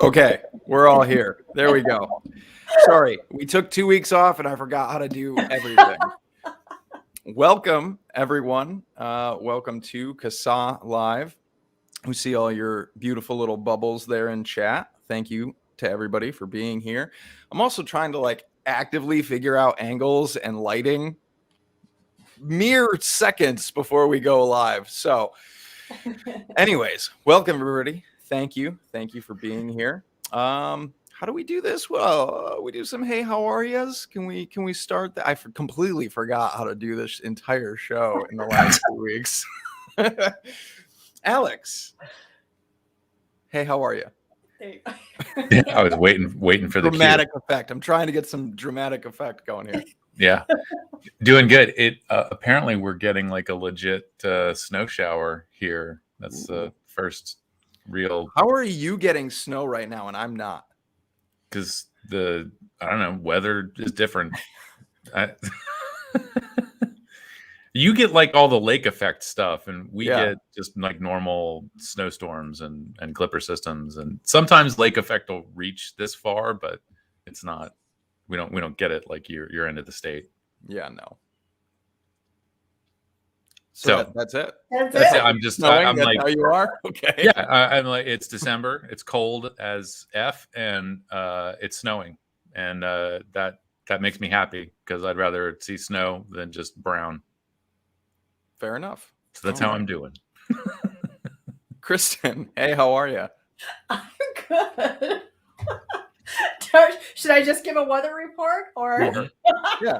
Okay, we're all here. There we go. Sorry, we took 2 weeks off and I forgot how to do everything. Welcome, everyone. Welcome to CASAA Live. We see all your beautiful little bubbles there in chat. Thank you to everybody for being here. I'm also trying to actively figure out angles and lighting mere seconds before we go live. So anyways, welcome everybody. Thank you for being here. How do we do this? Well, we do some hey, how are yous? Can we start that? I completely forgot how to do this entire show in the last 2 weeks. Alex, hey, how are you? I was waiting for the dramatic effect. I'm trying to get some dramatic effect going here. Yeah, doing good. It apparently we're getting like a legit snow shower here. That's the first real. How are you getting snow right now and I'm not? Because I don't know, weather is different. You get like all the lake effect stuff, and we get just like normal snowstorms and clipper systems, and sometimes lake effect will reach this far, but it's not. We don't get it like your end of the state. Yeah, no. So that's it. That's it. I'm that's like, how you are. Okay. Yeah, I'm like, it's December. It's cold as F, and it's snowing, and that makes me happy because I'd rather see snow than just brown. Fair enough. So that's how I'm doing. Kristin, hey, how are you? I'm good. Should I just give a weather report or? Yeah.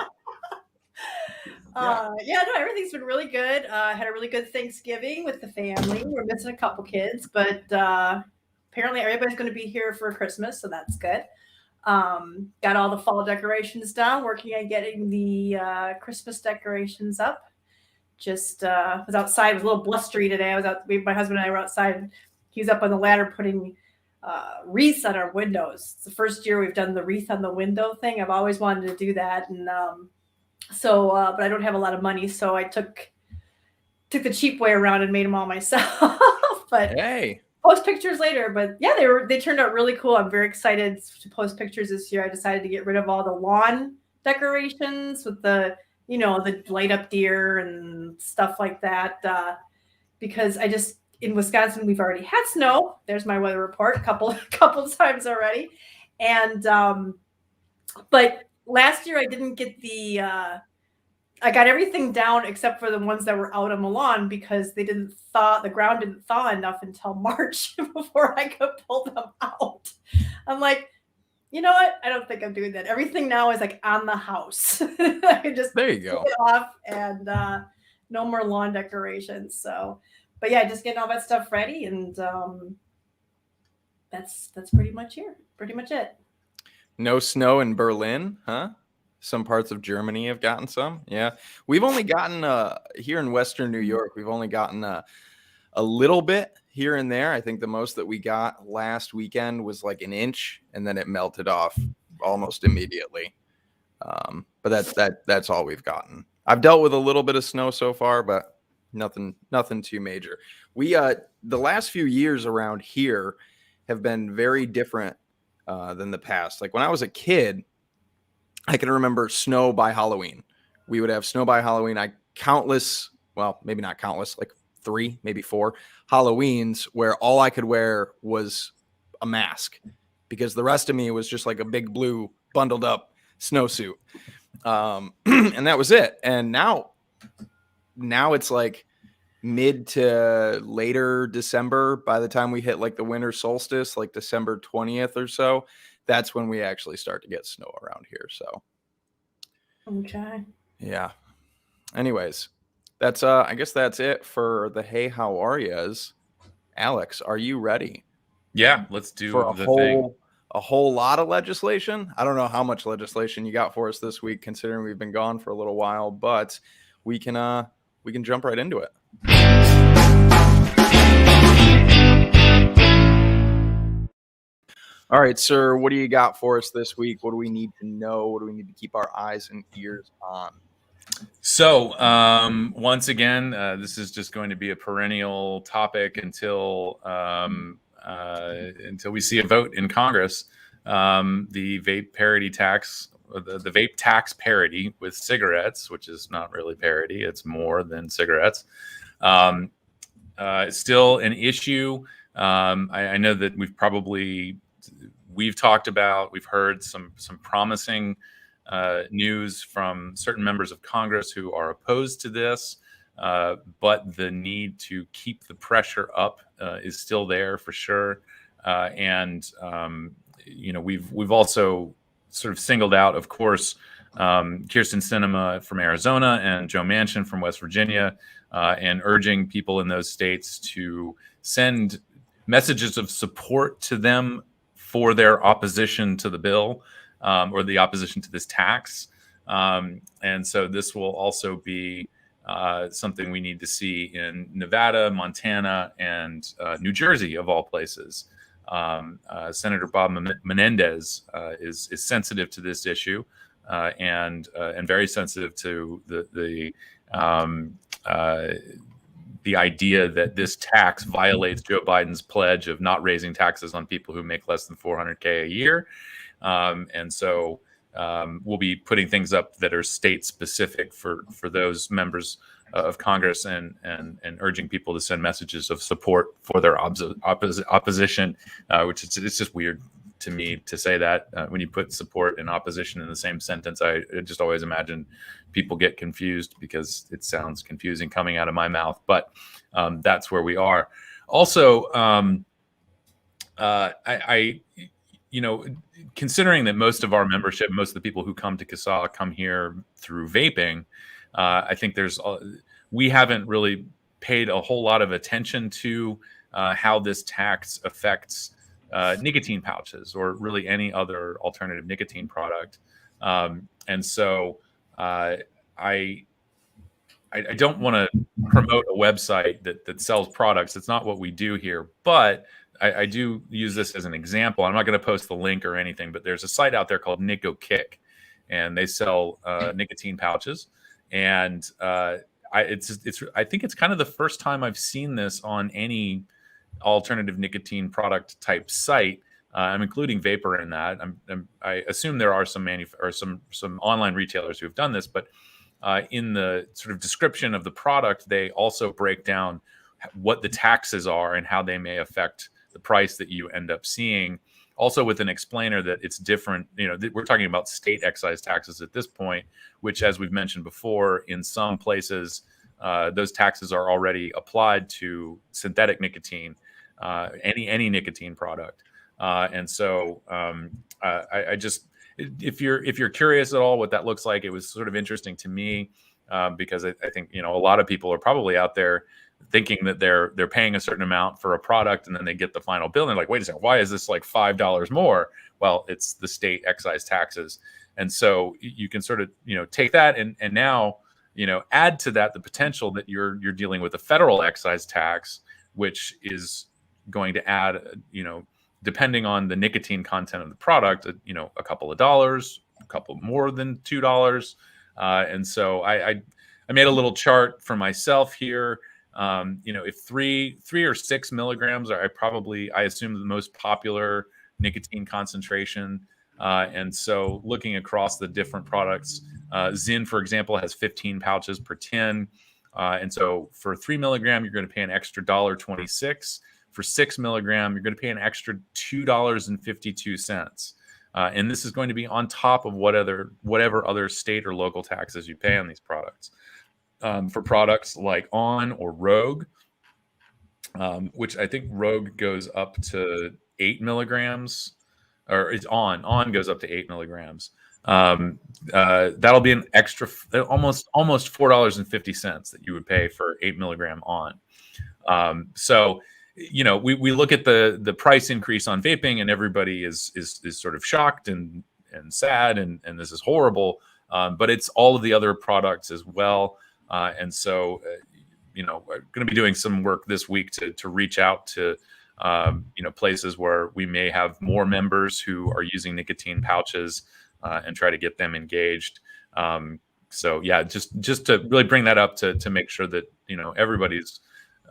No, everything's been really good. Had a really good Thanksgiving with the family. We're missing a couple kids, but apparently everybody's going to be here for Christmas, so that's good. Got all the fall decorations done, working on getting the Christmas decorations up. Just was outside. It was a little blustery today. My husband and I were outside. He was up on the ladder putting wreaths on our windows. It's the first year we've done the wreath on the window thing. I've always wanted to do that, and but I don't have a lot of money, so I took the cheap way around and made them all myself. But hey, post pictures later. But yeah, they turned out really cool. I'm very excited to post pictures this year. I decided to get rid of all the lawn decorations with the light up deer and stuff like that, because in Wisconsin we've already had snow. There's my weather report, couple times already, and but last year I didn't get I got everything down except for the ones that were out on the lawn because the ground didn't thaw enough until March before I could pull them out. I'm like, you know what? I don't think I'm doing that. Everything now is like on the house. I can just there you go. Take it off and no more lawn decorations. So, but yeah, just getting all that stuff ready, and that's pretty much it. No snow in Berlin, huh? Some parts of Germany have gotten some. Yeah, we've only gotten here in Western New York. We've only gotten a little bit here and there. I think the most that we got last weekend was like an inch, and then it melted off almost immediately. But that's all we've gotten. I've dealt with a little bit of snow so far, but nothing too major. We the last few years around here have been very different than the past. Like when I was a kid, I can remember snow by Halloween. We would have snow by Halloween. Maybe not countless, like 3, maybe 4 Halloweens where all I could wear was a mask because the rest of me was just like a big blue bundled up snowsuit. And that was it. And now it's like mid to later December. By the time we hit like the winter solstice, like December 20th or so, that's when we actually start to get snow around here. So, okay. Yeah. Anyways, that's I guess that's it for the hey, how are yas. Alex, are you ready? Yeah, let's do for a whole lot of legislation. I don't know how much legislation you got for us this week, considering we've been gone for a little while, but we can jump right into it. All right, sir, what do you got for us this week? What do we need to know? What do we need to keep our eyes and ears on? So once again, this is just going to be a perennial topic until we see a vote in Congress. The vape parity tax, the vape tax parity with cigarettes, which is not really parity, it's more than cigarettes. It's still an issue. I know that we've talked about, we've heard some promising news from certain members of Congress who are opposed to this, but the need to keep the pressure up is still there for sure. And we've also sort of singled out, of course, Kirsten Sinema from Arizona and Joe Manchin from West Virginia, and urging people in those states to send messages of support to them for their opposition to the bill, or the opposition to this tax. And so this will also be something we need to see in Nevada, Montana, and New Jersey, of all places. Senator Bob Menendez is sensitive to this issue, and very sensitive to the idea that this tax violates Joe Biden's pledge of not raising taxes on people who make less than $400K a year. And so we'll be putting things up that are state specific for those members of Congress, and urging people to send messages of support for their opposition, which it's just weird to me to say that when you put support and opposition in the same sentence. I just always imagine people get confused because it sounds confusing coming out of my mouth, but that's where we are. Also, considering that most of our membership, most of the people who come to CASAA come here through vaping, I think we haven't really paid a whole lot of attention to how this tax affects nicotine pouches or really any other alternative nicotine product. And so I don't want to promote a website that sells products. It's not what we do here, but I do use this as an example. I'm not going to post the link or anything, but there's a site out there called Nico Kick, and they sell nicotine pouches. And I think it's kind of the first time I've seen this on any alternative nicotine product type site. I'm including Vapor in that. I assume there are some online retailers who have done this, but in the sort of description of the product, they also break down what the taxes are and how they may affect the price that you end up seeing. Also with an explainer that it's different. We're talking about state excise taxes at this point, which, as we've mentioned before, in some places, those taxes are already applied to synthetic nicotine, any nicotine product. And so I just, if you're curious at all what that looks like, it was sort of interesting to me, because I think, a lot of people are probably out there thinking that they're paying a certain amount for a product, and then they get the final bill and they're like, wait a second, why is this like $5 more? Well, it's the state excise taxes. And so you can sort of, take that and now, add to that the potential that you're dealing with a federal excise tax, which is going to add, depending on the nicotine content of the product, a couple of dollars, a couple more than $2. And so I made a little chart for myself here. If three or 6 milligrams are I assume the most popular nicotine concentration. And so looking across the different products, Zyn, for example, has 15 pouches per 10. And so for 3 milligram, you're going to pay an extra $1.26. For 6 milligram, you're going to pay an extra $2.52. And this is going to be on top of whatever other state or local taxes you pay on these products. For products like On or Rogue, which I think Rogue goes up to 8 milligrams, or it's On goes up to 8 milligrams. That'll be an extra almost $4.50 that you would pay for 8 milligram On. So we look at the price increase on vaping, and everybody is sort of shocked and sad, and this is horrible. But it's all of the other products as well. And so, we're going to be doing some work this week to reach out to, places where we may have more members who are using nicotine pouches, and try to get them engaged. So yeah, just to really bring that up to make sure that, everybody's,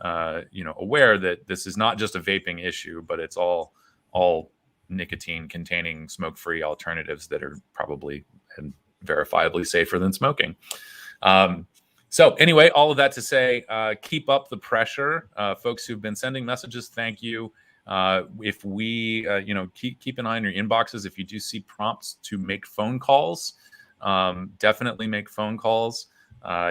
aware that this is not just a vaping issue, but it's all nicotine containing smoke-free alternatives that are probably and verifiably safer than smoking. So anyway, all of that to say, keep up the pressure. Folks who've been sending messages, thank you. If we, keep an eye on your inboxes. If you do see prompts to make phone calls, definitely make phone calls.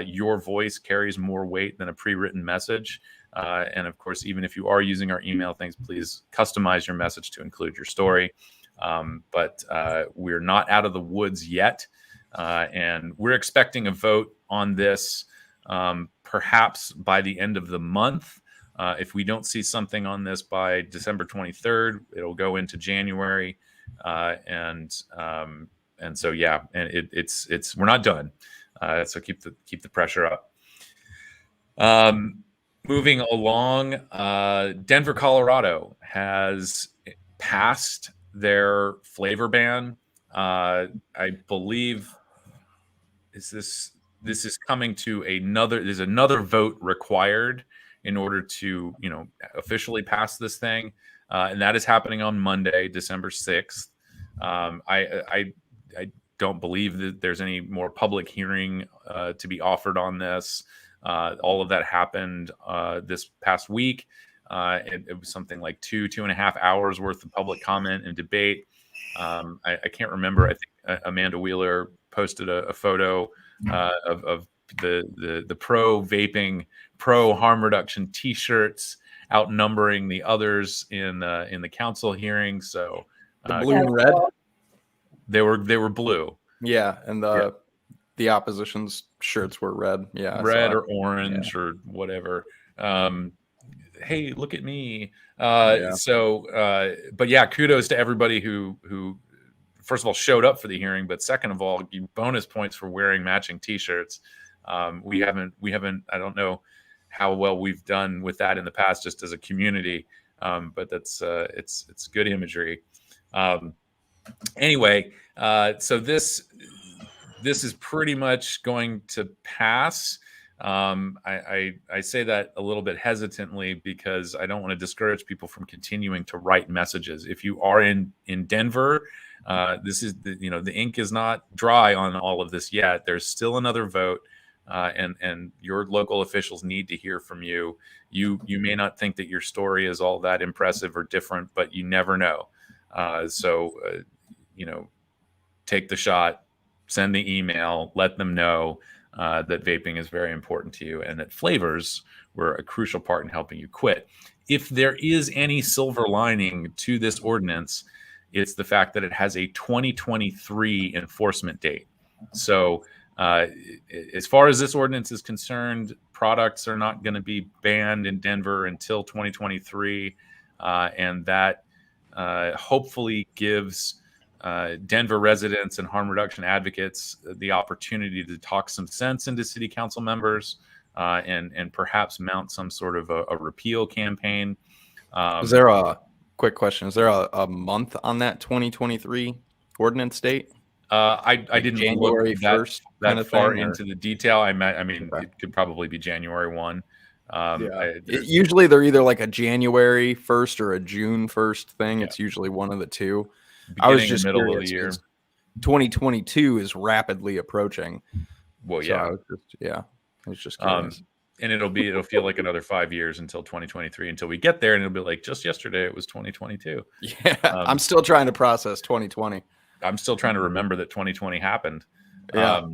Your voice carries more weight than a pre-written message. And of course, even if you are using our email things, please customize your message to include your story. But we're not out of the woods yet. And we're expecting a vote on this perhaps by the end of the month. If we don't see something on this by December 23rd, it'll go into January. And so, yeah, and it's we're not done. So keep the pressure up. Moving along, Denver, Colorado has passed their flavor ban. I believe this is coming to there's another vote required in order to officially pass this thing, and that is happening on Monday, December 6th. I don't believe that there's any more public hearing to be offered on this. All of that happened this past week. It was something like 2.5 hours worth of public comment and debate. I can't remember. I think Amanda Wheeler posted a photo of the pro vaping, pro harm reduction T-shirts outnumbering the others in the council hearing. So the blue and red. They were blue. Yeah, and the opposition's shirts were red. Yeah, red or orange or whatever. Hey, look at me. So, but yeah, kudos to everybody who first of all showed up for the hearing, but second of all, you bonus points for wearing matching T-shirts. We haven't. I don't know how well we've done with that in the past, just as a community. But that's it's good imagery. Anyway, so this is pretty much going to pass. I say that a little bit hesitantly because I don't want to discourage people from continuing to write messages. If you are in Denver, this is the ink is not dry on all of this yet. There's still another vote, and your local officials need to hear from you. You may not think that your story is all that impressive or different, but you never know. So take the shot, send the email, let them know that vaping is very important to you and that flavors were a crucial part in helping you quit. If there is any silver lining to this ordinance, it's the fact that it has a 2023 enforcement date. So as far as this ordinance is concerned, products are not going to be banned in Denver until 2023. And that hopefully gives Denver residents and harm reduction advocates the opportunity to talk some sense into city council members and perhaps mount some sort of a repeal campaign. Is there a quick question? Is there a month on that 2023 ordinance date? I didn't January look 1st that far into the detail. I mean, okay. It could probably be January 1. Usually they're either like a January 1st or a June 1st thing. Yeah. It's usually one of the two. I was just middle of the year. 2022 is rapidly approaching. Well, yeah. I was just curious. And it'll feel like another 5 years until 2023 until we get there, and it'll be like just yesterday it was 2022. Yeah, I'm still trying to process 2020. I'm still trying to remember that 2020 happened. Yeah.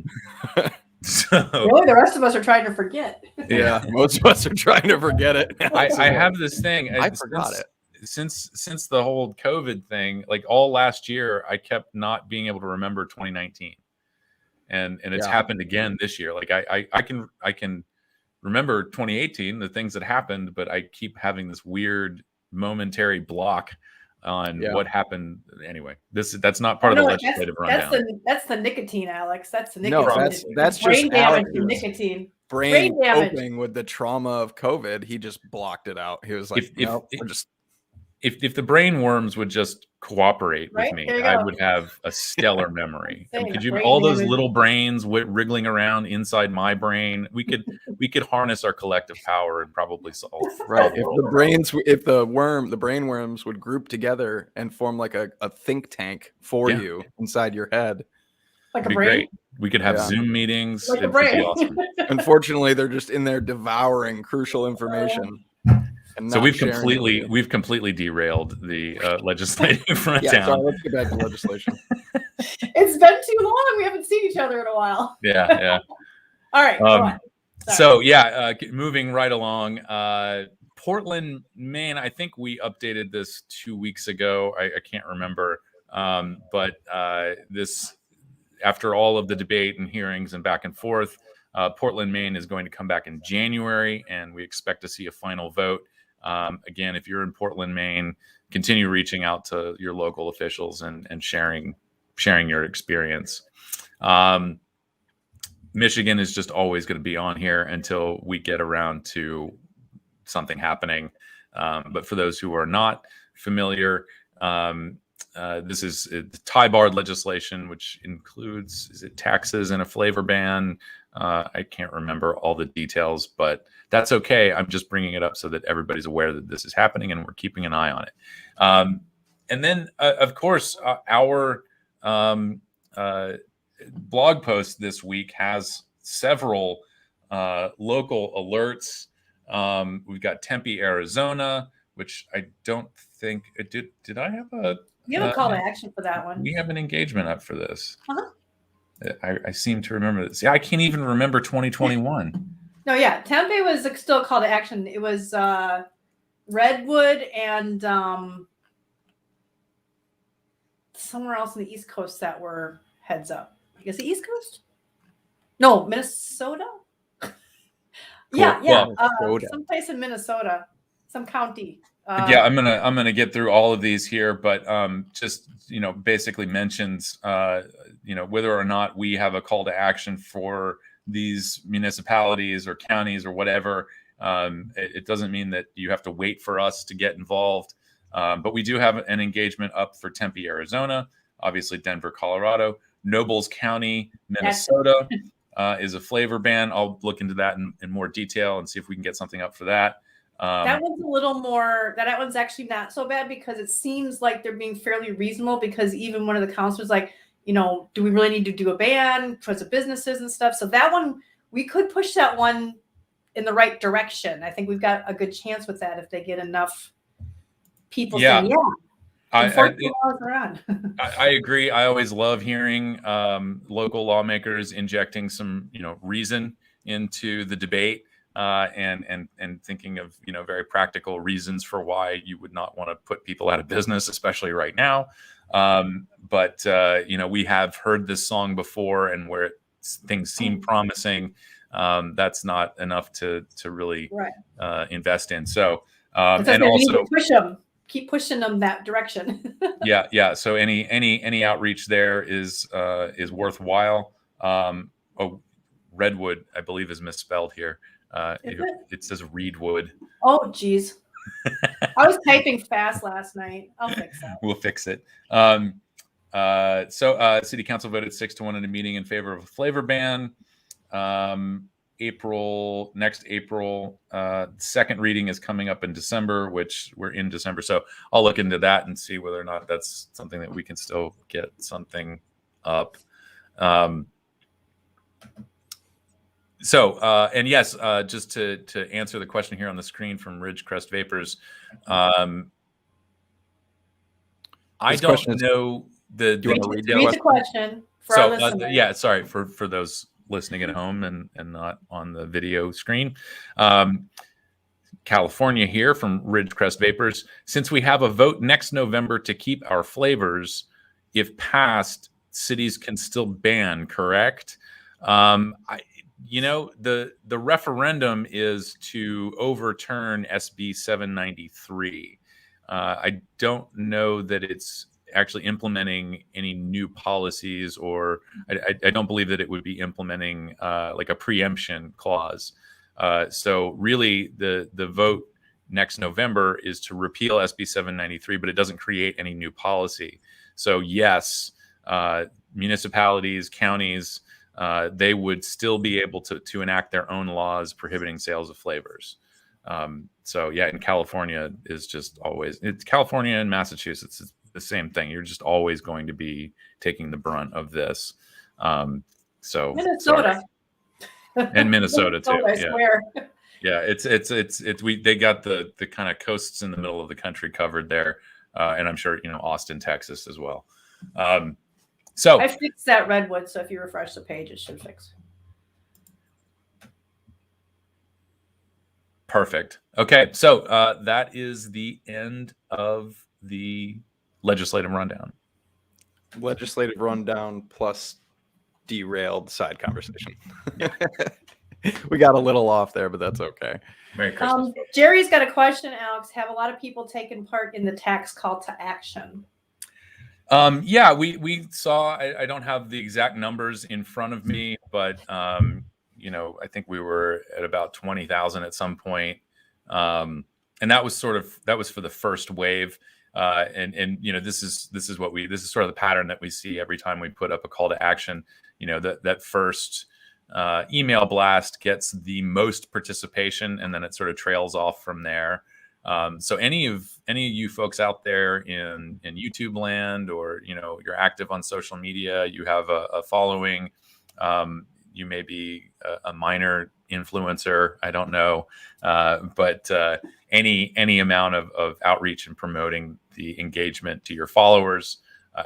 Really, the rest of us are trying to forget. Yeah, most of us are trying to forget it. I have this thing. I forgot it. Since the whole COVID thing, like all last year, I kept not being able to remember 2019, and it's happened again this year. Like I can remember 2018, the things that happened, but I keep having this weird momentary block on what happened. Anyway, that's not part of the legislative rundown. That's the nicotine, Alex. That's the nicotine. No, that's brain just damage from nicotine. Brain coping with the trauma of COVID. He just blocked it out. He was like, if the brain worms would just cooperate with me, I would have a stellar memory. Could you all those little brains wriggling around inside my brain? We could harness our collective power and probably solve. Right. If the brain worms would group together and form like a think tank for you inside your head. Like a brain. Great. We could have Zoom meetings. Like a brain. Awesome. Unfortunately, they're just in there devouring crucial information. So we've completely derailed the legislative rundown. So let's get back to legislation. It's been too long. We haven't seen each other in a while. Yeah. All right. Go on. So moving right along. Portland, Maine. I think we updated this 2 weeks ago. I can't remember. But this, after all of the debate and hearings and back and forth, Portland, Maine is going to come back in January, and we expect to see a final vote. Again, if you're in Portland, Maine, continue reaching out to your local officials and sharing your experience. Michigan is just always going to be on here until we get around to something happening. But for those who are not familiar, this is the tie-barred legislation, which includes, is it taxes and a flavor ban? I can't remember all the details, but that's okay. I'm just bringing it up so that everybody's aware that this is happening and we're keeping an eye on it. And then, of course, our blog post this week has several local alerts. We've got Tempe, Arizona, which I don't think it did. Did I have a? You have a call to action for that one. We have an engagement up for this. I seem to remember this. Yeah, I can't even remember 2021. No, yeah, Tempe was still a call to action. It was Redwood and somewhere else on the East Coast that were heads up. I guess the East Coast? No, Minnesota? Cool. Yeah. Well, someplace in Minnesota, some county. Yeah, I'm gonna get through all of these here, but just basically mentions whether or not we have a call to action for these municipalities or counties or whatever. It doesn't mean that you have to wait for us to get involved, but we do have an engagement up for Tempe, Arizona, obviously Denver, Colorado, Nobles County, Minnesota is a flavor ban. I'll look into that in more detail and see if we can get something up for that. That one's a little more, that one's actually not so bad because it seems like they're being fairly reasonable, because even one of the counselors like, do we really need to do a ban because of businesses and stuff? So that one, we could push that one in the right direction. I think we've got a good chance with that if they get enough people saying, yeah. I agree. I always love hearing local lawmakers injecting some, reason into the debate. And thinking of very practical reasons for why you would not want to put people out of business, especially right now. But we have heard this song before, and where things seem promising, that's not enough to really invest in. So and also keep pushing them that direction. yeah. So any outreach there is worthwhile. Redwood, I believe, is misspelled here. It says Redwood. Oh, geez. I was typing fast last night. I'll fix that. We'll fix it. City Council voted 6-1 in a meeting in favor of a flavor ban. Next April, second reading is coming up in December, which we're in December. So I'll look into that and see whether or not that's something that we can still get something up. And yes, just to answer the question here on the screen from Ridgecrest Vapors, I don't know the read the question for our listeners. Sorry for those listening at home and not on the video screen. California here from Ridgecrest Vapors. Since we have a vote next November to keep our flavors, if passed, cities can still ban, correct? The referendum is to overturn SB 793. I don't know that it's actually implementing any new policies, or I don't believe that it would be implementing like a preemption clause. So really the vote next November is to repeal SB 793, but it doesn't create any new policy. So yes, municipalities, counties, they would still be able to enact their own laws prohibiting sales of flavors. In California is just always, it's California and Massachusetts. It's the same thing. You're just always going to be taking the brunt of this. Minnesota and Minnesota too. I swear. Yeah. They got the kind of coasts in the middle of the country covered there. And I'm sure, Austin, Texas as well. I fixed that Redwood, so if you refresh the page, it should fix. Perfect. Okay, so that is the end of the legislative rundown. legislative rundown plus derailed side conversation. We got a little off there, but that's okay. Merry Christmas. Jerry's got a question, Alex. Have a lot of people taken part in the tax call to action? Yeah, we saw, I don't have the exact numbers in front of me, but, I think we were at about 20,000 at some point. And that was for the first wave. This is sort of the pattern that we see every time we put up a call to action. That first email blast gets the most participation, and then it sort of trails off from there. So any of you folks out there in YouTube land, or you're active on social media, you have a following, you may be a minor influencer, I don't know, but any amount of outreach and promoting the engagement to your followers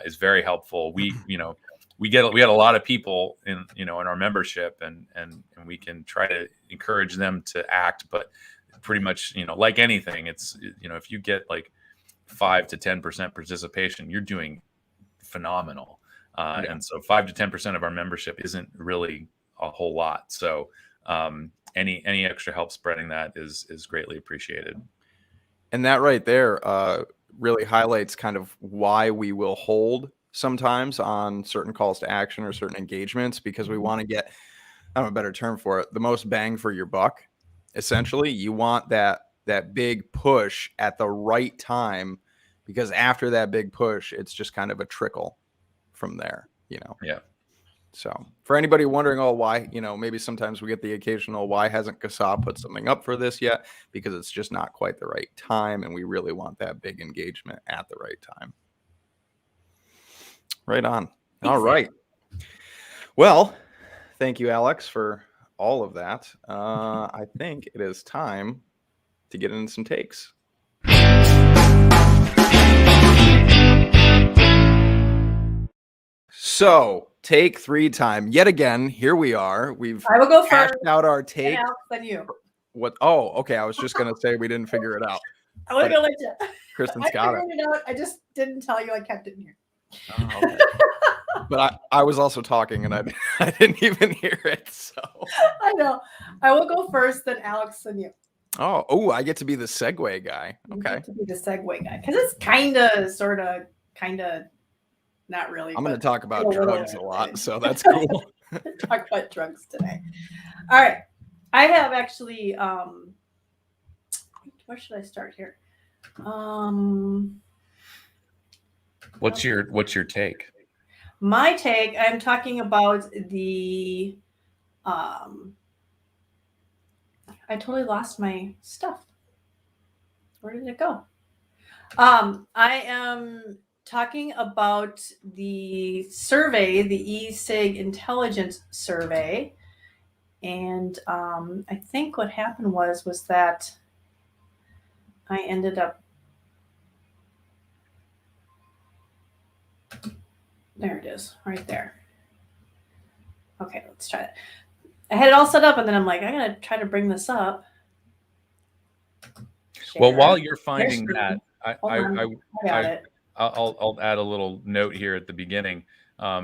is very helpful. We had a lot of people in our membership, and we can try to encourage them to act, but pretty much, like anything, it's, if you get like 5 to 10% participation, you're doing phenomenal. And so 5 to 10% of our membership isn't really a whole lot. So any extra help spreading that is greatly appreciated. And that right there really highlights kind of why we will hold sometimes on certain calls to action or certain engagements, because we want to get, I don't have a better term for it, the most bang for your buck. Essentially, you want that big push at the right time, because after that big push, it's just kind of a trickle from there, Yeah. So for anybody wondering, why, maybe sometimes we get the occasional, why hasn't CASAA put something up for this yet? Because it's just not quite the right time, and we really want that big engagement at the right time. Right on. All right. Well, thank you, Alex, for all of that. I think it is time to get into some takes. So, take 3 time. Yet again, here we are. I will go hashed first. out our take. Alex, then you. What? Oh, okay. I was just going to say we didn't figure it out. I was going to let you. Kristin's I got it. figured it out. I just didn't tell you. I kept it in here. Oh, okay. But I was also talking, and I didn't even hear it. So I know. I will go first, then Alex, then you. Oh, I get to be the segue guy. You Okay. get to be the segue guy, because it's kind of, not really. I'm going to talk about a little drugs a bit. lot, so that's cool. Talk about drugs today. All right. I have actually, where should I start here? What's your take? My take, I'm talking about the, I totally lost my stuff. Where did it go? I am talking about the survey, the eCigIntelligence survey. And I think what happened was that I ended up, there it is, right there. Okay, let's try it. I had it all set up, and then I'm like, I'm going to try to bring this up. Share. Well, while you're finding There's that, I'll I'll add a little note here at the beginning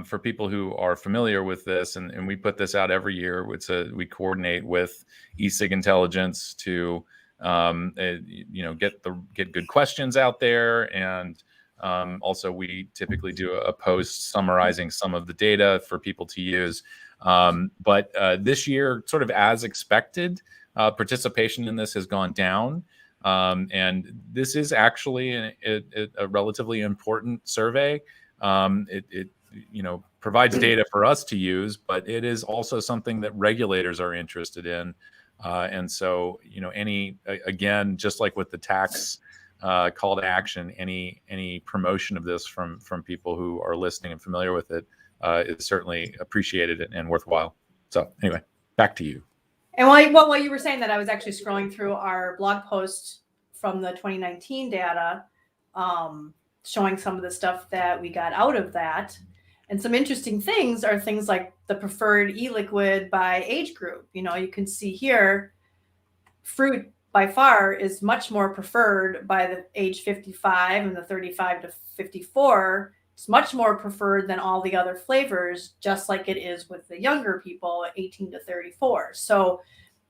for people who are familiar with this, and we put this out every year. We coordinate with eCigIntelligence to get good questions out there, and also we typically do a post summarizing some of the data for people to use. But this year, sort of as expected, participation in this has gone down. And this is actually a relatively important survey. It provides data for us to use, but it is also something that regulators are interested in. And so, again, just like with the tax call to action, any promotion of this from people who are listening and familiar with it is certainly appreciated and worthwhile. So anyway, back to you. And while you were saying that, I was actually scrolling through our blog post from the 2019 data, showing some of the stuff that we got out of that. And some interesting things are things like the preferred e-liquid by age group. You can see here, fruit by far is much more preferred by the age 55 and the 35 to 54 It's much more preferred than all the other flavors, just like it is with the younger people, 18 to 34. So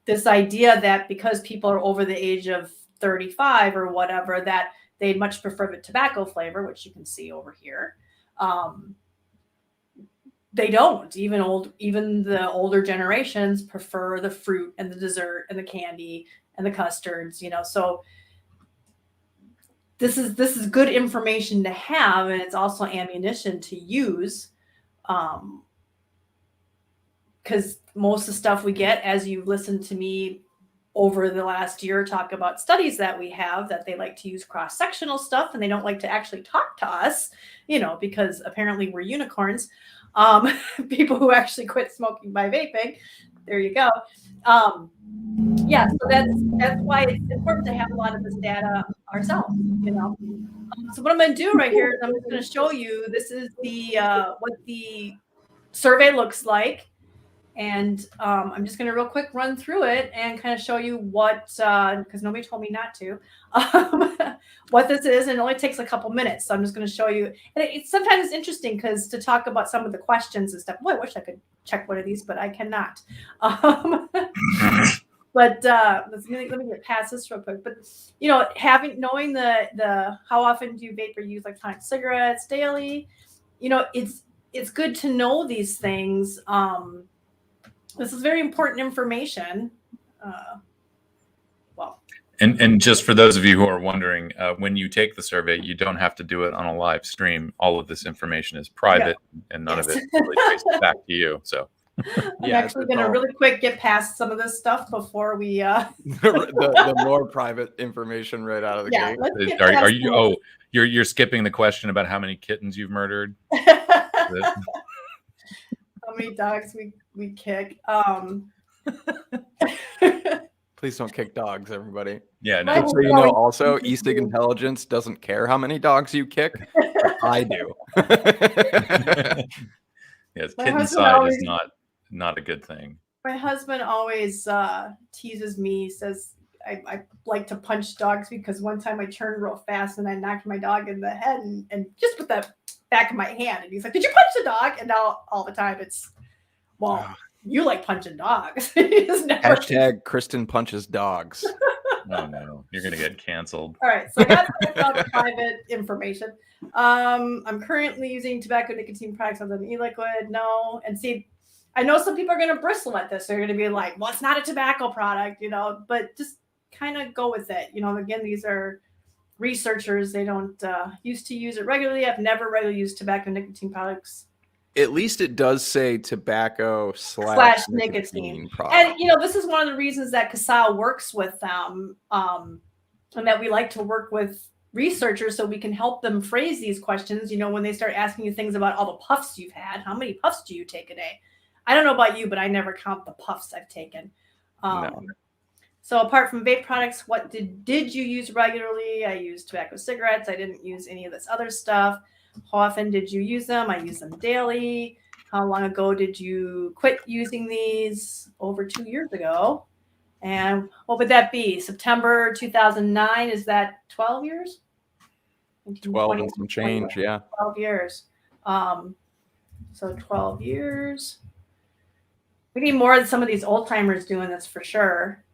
this idea that because people are over the age of 35 or whatever, that they'd much prefer the tobacco flavor, which you can see over here. They don't. Even the older generations prefer the fruit and the dessert and the candy and the custards, so this is good information to have, and it's also ammunition to use, because most of the stuff we get, as you've listened to me over the last year talk about studies that we have, that they like to use cross-sectional stuff and they don't like to actually talk to us, because apparently we're unicorns, people who actually quit smoking by vaping. There you go. Yeah, so that's why it's important to have a lot of this data ourselves, So what I'm going to do right here is I'm just going to show you, this is the what the survey looks like. And I'm just going to real quick run through it and kind of show you what, because nobody told me not to, what this is. And it only takes a couple minutes. So I'm just going to show you. And sometimes it's interesting because to talk about some of the questions and stuff, boy, I wish I could check one of these, but I cannot. But let me get past this real quick. But, knowing the how often do you vape or use electronic cigarettes daily, it's good to know these things. This is very important information. And just for those of you who are wondering, when you take the survey, you don't have to do it on a live stream. All of this information is private, and none of it really traces back to you. So I'm actually going to really quick get past some of this stuff before we the more private information right out of the gate. Are you? Oh, you're skipping the question about how many kittens you've murdered. How many dogs we kick. Please don't kick dogs, everybody. Yeah, no. So also, eCigIntelligence doesn't care how many dogs you kick. But I do. Yes, kitten-side is not a good thing. My husband always teases me, says I like to punch dogs because one time I turned real fast and I knocked my dog in the head and just with the back of my hand. And he's like, "Did you punch the dog?" And now all the time it's, well, you like punching dogs. Hashtag Kristin punches dogs. Oh no, you're gonna get canceled. All right, so that's all the private information. I'm currently using tobacco nicotine products other than e-liquid. No, and see, I know some people are going to bristle at this. They're going to be like, "Well, it's not a tobacco product," but just kind of go with it. Again, these are researchers. They don't used to use it regularly. I've never regularly used tobacco nicotine products. At least it does say tobacco / nicotine product. And this is one of the reasons that CASAA works with them, and that we like to work with researchers so we can help them phrase these questions. When they start asking you things about all the puffs you've had, how many puffs do you take a day? I don't know about you, but I never count the puffs I've taken. No. So apart from vape products, what did you use regularly? I used tobacco cigarettes. I didn't use any of this other stuff. How often did you use them? I use them daily. How long ago did you quit using these? Over 2 years ago. And what would that be? September 2009. Is that 12 years? 12 and some change, yeah. 12 years. So 12 years. We need more than some of these old timers doing this for sure.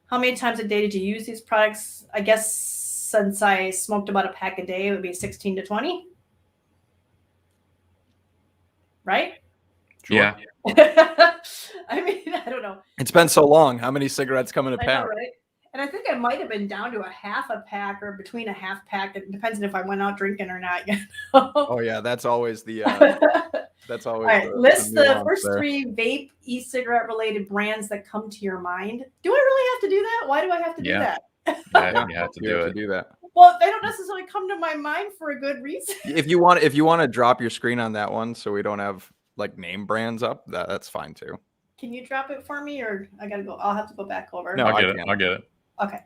How many times a day did you use these products? I guess since I smoked about a pack a day, it would be 16 to 20. Right? Sure. Yeah. I mean, I don't know. It's been so long. How many cigarettes come in a pack? I know, right? And I think I might have been down to a half a pack or between a half pack. It depends on if I went out drinking or not. Oh yeah, that's always the. That's always. All right, list the first 3 vape e-cigarette related brands that come to your mind. Do I really have to do that? Why do I have to do that? Yeah, you have to do that. Well, they don't necessarily come to my mind for a good reason. If you want to drop your screen on that one, so we don't have like name brands up, that's fine too. Can you drop it for me, or I gotta go? I'll have to go back over. No, I'll get it. Okay.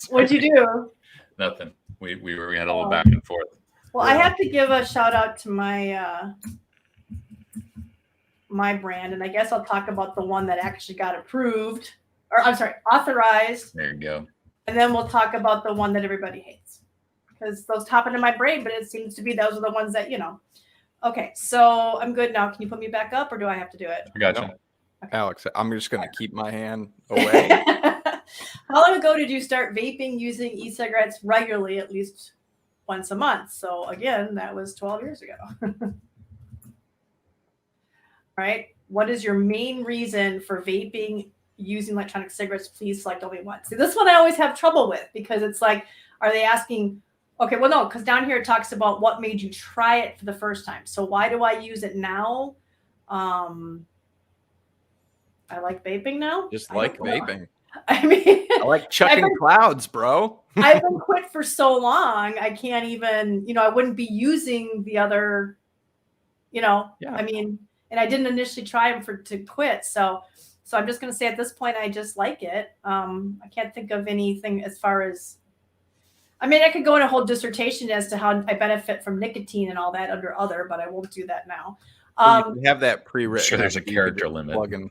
What'd you do? Nothing. We had a little back and forth. Well, I have to give a shout out to my my brand, and I guess I'll talk about the one that actually got approved, or I'm sorry, authorized. There you go. And then we'll talk about the one that everybody hates. because those top into my brain, but it seems to be those are the ones that, Okay, so I'm good now. Can you put me back up or do I have to do it? I gotcha. No. Alex, I'm just going to keep my hand away. How long ago did you start vaping using e-cigarettes regularly, at least once a month? So again, that was 12 years ago. All right. What is your main reason for vaping using electronic cigarettes? Please select only one. See, this one I always have trouble with because it's like, are they asking, okay, well, no, because down here it talks about what made you try it for the first time. So why do I use it now? I like vaping now. Just like vaping. I mean, I like chucking clouds, bro. I've been quit for so long. I can't even, I wouldn't be using the other, Yeah. I mean, and I didn't initially try them to quit. So I'm just going to say at this point, I just like it. I can't think of anything as far as, I mean, I could go in a whole dissertation as to how I benefit from nicotine and all that under other, but I won't do that now. You can have that pre-written. Sure, there's a character limit. Plug and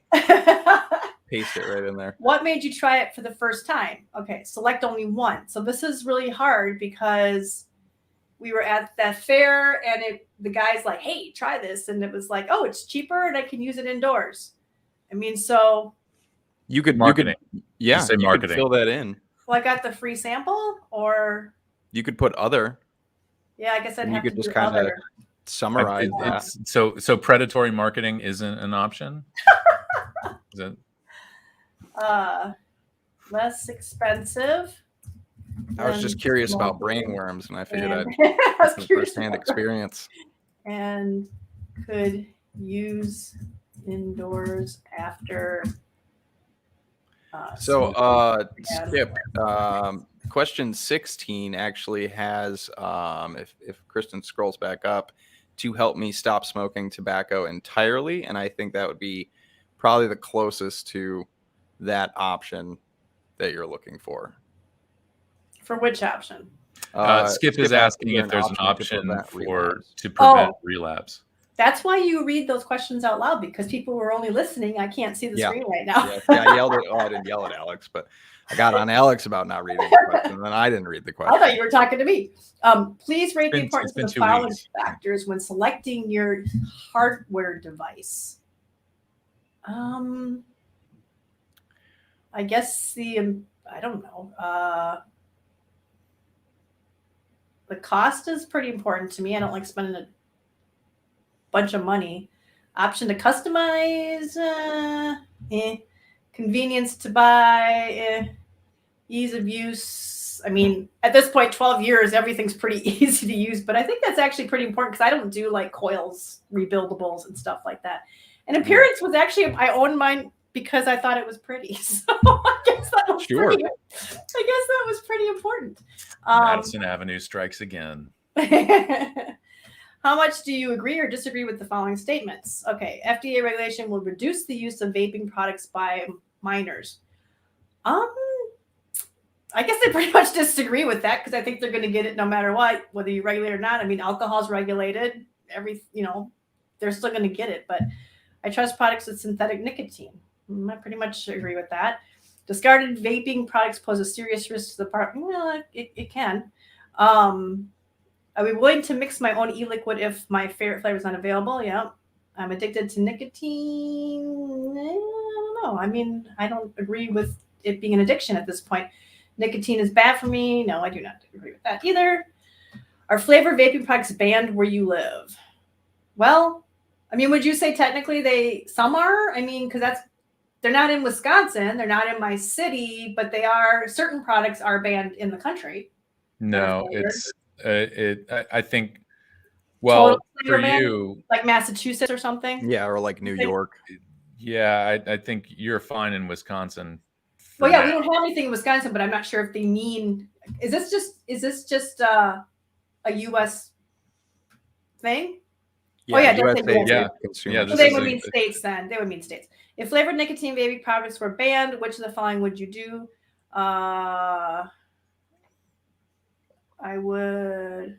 paste it right in there. What made you try it for the first time? Okay, select only one. So this is really hard because we were at that fair and the guy's like, hey, try this. And it was like, oh, it's cheaper and I can use it indoors. I mean, so. You could marketing. Yeah, say you marketing. could fill that in. Well, I got the free sample or. You could put other. Yeah, I guess I'd have to to just do kind of other. summarize that. So predatory marketing isn't an option? Is it? Less expensive. I was just curious about brain worms, and I figured I'd have some firsthand experience. And could use indoors after. Skip. Question 16 actually has, if Kristin scrolls back up, to help me stop smoking tobacco entirely, and I think that would be probably the closest to that option that you're looking for. For which option? Skip is asking if there's an option to prevent relapse. That's why you read those questions out loud, because people who are only listening, I can't see the screen right now. Yeah, I yelled at. Oh, I didn't yell at Alex, but I got on Alex about not reading the question, and then I didn't read the question. I thought you were talking to me. Please rate the importance of the following factors when selecting your hardware device. I guess I don't know. The cost is pretty important to me. I don't like spending a bunch of money. Option to customize, convenience to buy, ease of use. I mean, at this point, 12 years, everything's pretty easy to use, but I think that's actually pretty important because I don't do like coils, rebuildables and stuff like that. And appearance was actually, I owned mine because I thought it was pretty. So I guess that was pretty important. Madison Avenue strikes again. How much do you agree or disagree with the following statements? Okay, FDA regulation will reduce the use of vaping products by minors. I guess I pretty much disagree with that because I think they're going to get it no matter what, whether you regulate it or not. I mean, alcohol's regulated. They're still going to get it, but I trust products with synthetic nicotine. I pretty much agree with that. Discarded vaping products pose a serious risk to the product. Well, it can. Are we willing to mix my own e-liquid if my favorite flavor is not available? Yeah. I'm addicted to nicotine. I don't know. I mean, I don't agree with it being an addiction at this point. Nicotine is bad for me. No, I do not agree with that either. Are flavored vaping products banned where you live? Well, I mean, would you say technically some are? I mean, because they're not in Wisconsin. They're not in my city, but certain products are banned in the country. No, I think, well, for you, like Massachusetts or something. Yeah, or like New York. Yeah, I think you're fine in Wisconsin. Well, yeah, we don't have anything in Wisconsin, but I'm not sure if they mean. Is this just a U.S. thing? Yeah, So they would mean states then. They would mean states. If flavored nicotine vaping products were banned, which of the following would you do? I would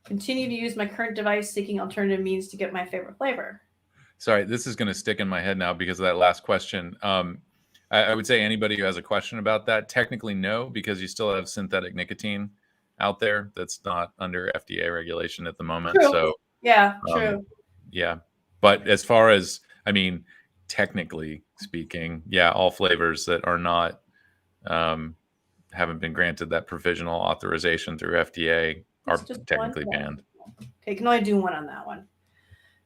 continue to use my current device, seeking alternative means to get my favorite flavor. Sorry, this is going to stick in my head now because of that last question. I would say anybody who has a question about that, technically no, because you still have synthetic nicotine. out there that's not under FDA regulation at the moment. True. So Yeah, true. Yeah. But as far as, I mean, technically speaking, yeah, all flavors that are not, haven't been granted that provisional authorization through FDA are It's just technically one. banned. Okay, you can only do one on that one.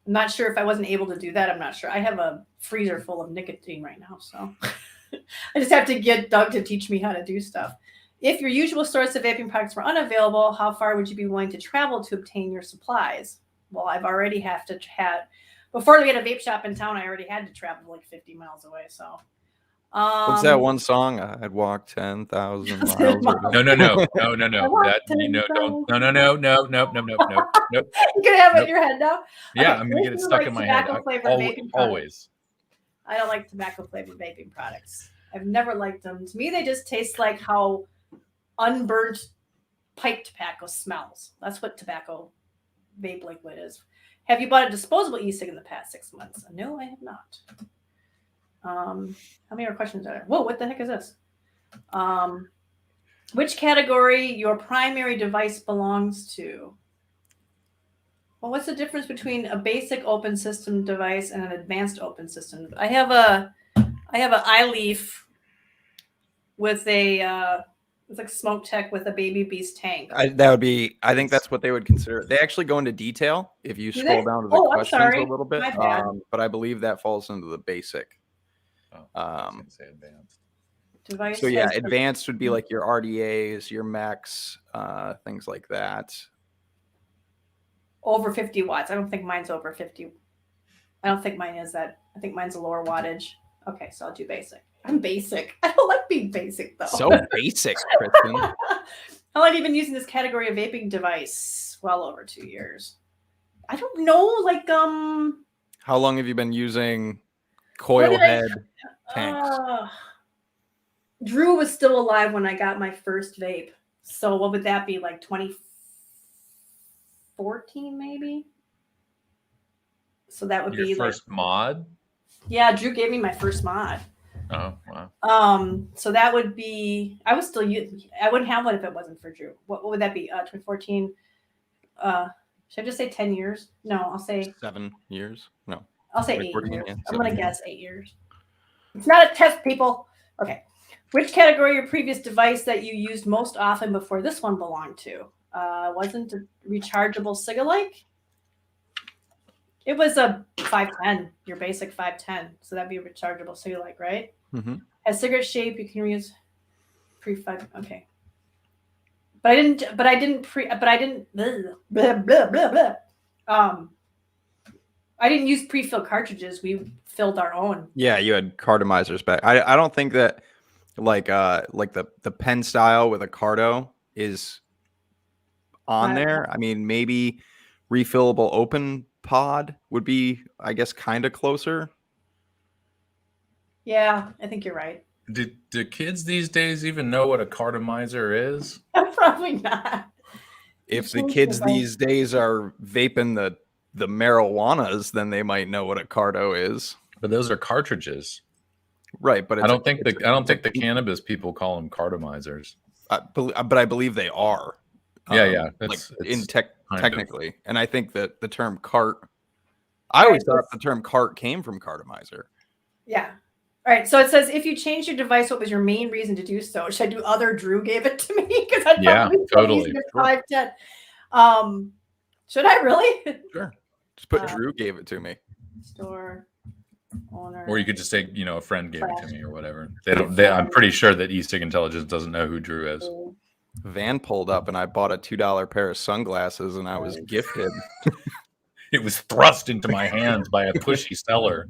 I'm not sure if I wasn't able to do that. I'm not sure. I have a freezer full of nicotine right now, so I just have to get Doug to teach me how to do stuff. If your usual source of vaping products were unavailable, how far would you be willing to travel to obtain your supplies? Well, I've already before we had a vape shop in town, I already had to travel like 50 miles away. So, What's that one song? I'd walk 10,000 miles. No. That, you know, don't, nope. You can have it in your head now. Yeah, Okay, I'm gonna get it stuck in my head. Always. I don't like tobacco flavored vaping products. I've never liked them. To me, they just taste like how unburnt pipe tobacco smells. That's what tobacco vape liquid is. Have you bought a disposable e-cig in the past 6 months? No, I have not. How many more questions are there? Whoa, what the heck is this? Which category your primary device belongs to? Well, what's the difference between a basic open system device and an advanced open system? I have an iLeaf with it's like Smoke Tech with a Baby Beast tank. I think that's what they would consider. They actually go into detail if you scroll down to the questions a little bit. But I believe that falls into the basic. I was gonna say advanced. Device So yeah, advanced would be like your RDAs, your MECs, things like that. Over 50 watts. I don't think mine's over 50. I don't think mine is that. I think mine's a lower wattage. Okay, so I'll do basic. I'm basic. I don't like being basic though. So basic, Kristin. How long have you been using this category of vaping device? Well over 2 years. I don't know, like How long have you been using coil head tanks? Drew was still alive when I got my first vape. So what would that be, like 2014 maybe? So that would Your be first mod? Yeah, Drew gave me my first mod. Oh, wow. So that would be, I was still using, I wouldn't have one if it wasn't for Drew. What would that be? 2014. Should I just say 10 years? No, I'll say 7 years. No, I'll say 8 years. Yeah, I'm going to guess 8 years. It's not a test, people. Okay. Which category your previous device that you used most often before this one belonged to? Wasn't a rechargeable CASAA? It was a 510, your basic 510. So that'd be a rechargeable CASAA, right? Mm-hmm. Has cigarette shape, you can reuse pre-5. Okay. But I didn't blah, blah, blah, blah. I didn't use pre-filled cartridges. We filled our own. Yeah, you had cartomizers back. I don't think that like the pen style with a carto is on there. I mean, maybe refillable open pod would be, I guess, kind of closer. Yeah, I think you're right. Do kids these days even know what a cartomizer is? Probably not. If the kids these days are vaping the marijuanas, then they might know what a carto is. But those are cartridges, right? But I don't think the cannabis people call them cartomizers. But I believe they are. Yeah. Technically, and I think that the term cart. I always thought the term cart came from cartomizer. Yeah. All right. So it says, if you changed your device, what was your main reason to do so? Should I do other? Drew gave it to me because I totally. 510. Should I really? Sure. Just put Drew gave it to me. Store owner. Or you could just say, a friend gave it to me or whatever. I'm pretty sure that eCigIntelligence doesn't know who Drew is. Van pulled up and I bought a $2 pair of sunglasses and I was gifted. It was thrust into my hands by a pushy seller.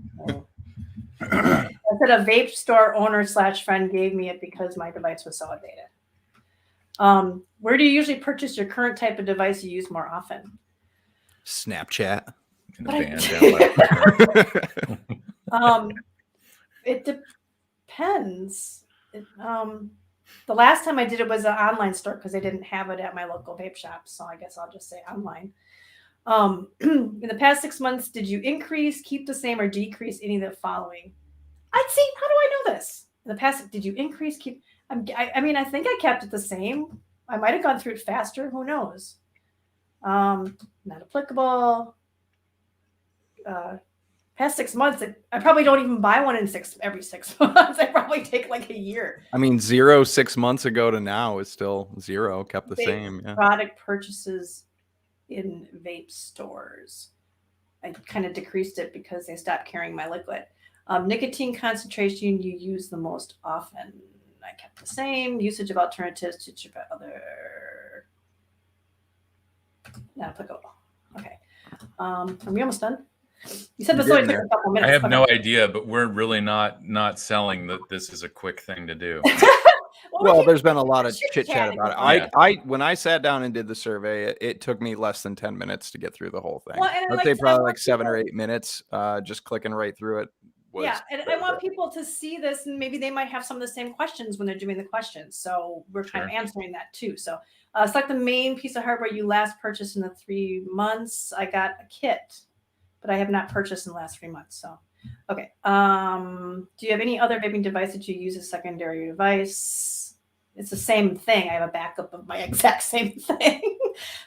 I said a vape store owner / friend gave me it because my device was so outdated. Where do you usually purchase your current type of device you use more often? Snapchat. In the van It depends. The last time I did it was an online store because they didn't have it at my local vape shop. So I guess I'll just say online. In the past 6 months, did you increase, keep the same, or decrease any of the following? I'd see. How do I know this? In the past, did you increase, keep? I mean, I think I kept it the same. I might have gone through it faster. Who knows? Not applicable. Past 6 months, I probably don't even buy one every 6 months. I probably take like a year. I mean, 0 6 months ago to now is still 0, kept the Vape same. Yeah. Product purchases in vape stores. I kind of decreased it because they stopped carrying my liquid. Nicotine concentration you use the most often. I kept the same. Usage of alternatives to other. Not applicable. Okay. Are we almost done? You said this only took a couple minutes. I have no idea, but we're really not selling that this is a quick thing to do. Well, there's been a lot of chit chat about it. Yeah. I when I sat down and did the survey, it took me less than 10 minutes to get through the whole thing. Well, and I'd say probably like 7 or 8 minutes, just clicking right through it. Yeah, and I want people to see this, and maybe they might have some of the same questions when they're doing the questions. So we're kind of answering that too. So select the main piece of hardware you last purchased in the 3 months. I got a kit, but I have not purchased in the last 3 months. So, okay. Do you have any other vaping device that you use as secondary device? It's the same thing. I have a backup of my exact same thing.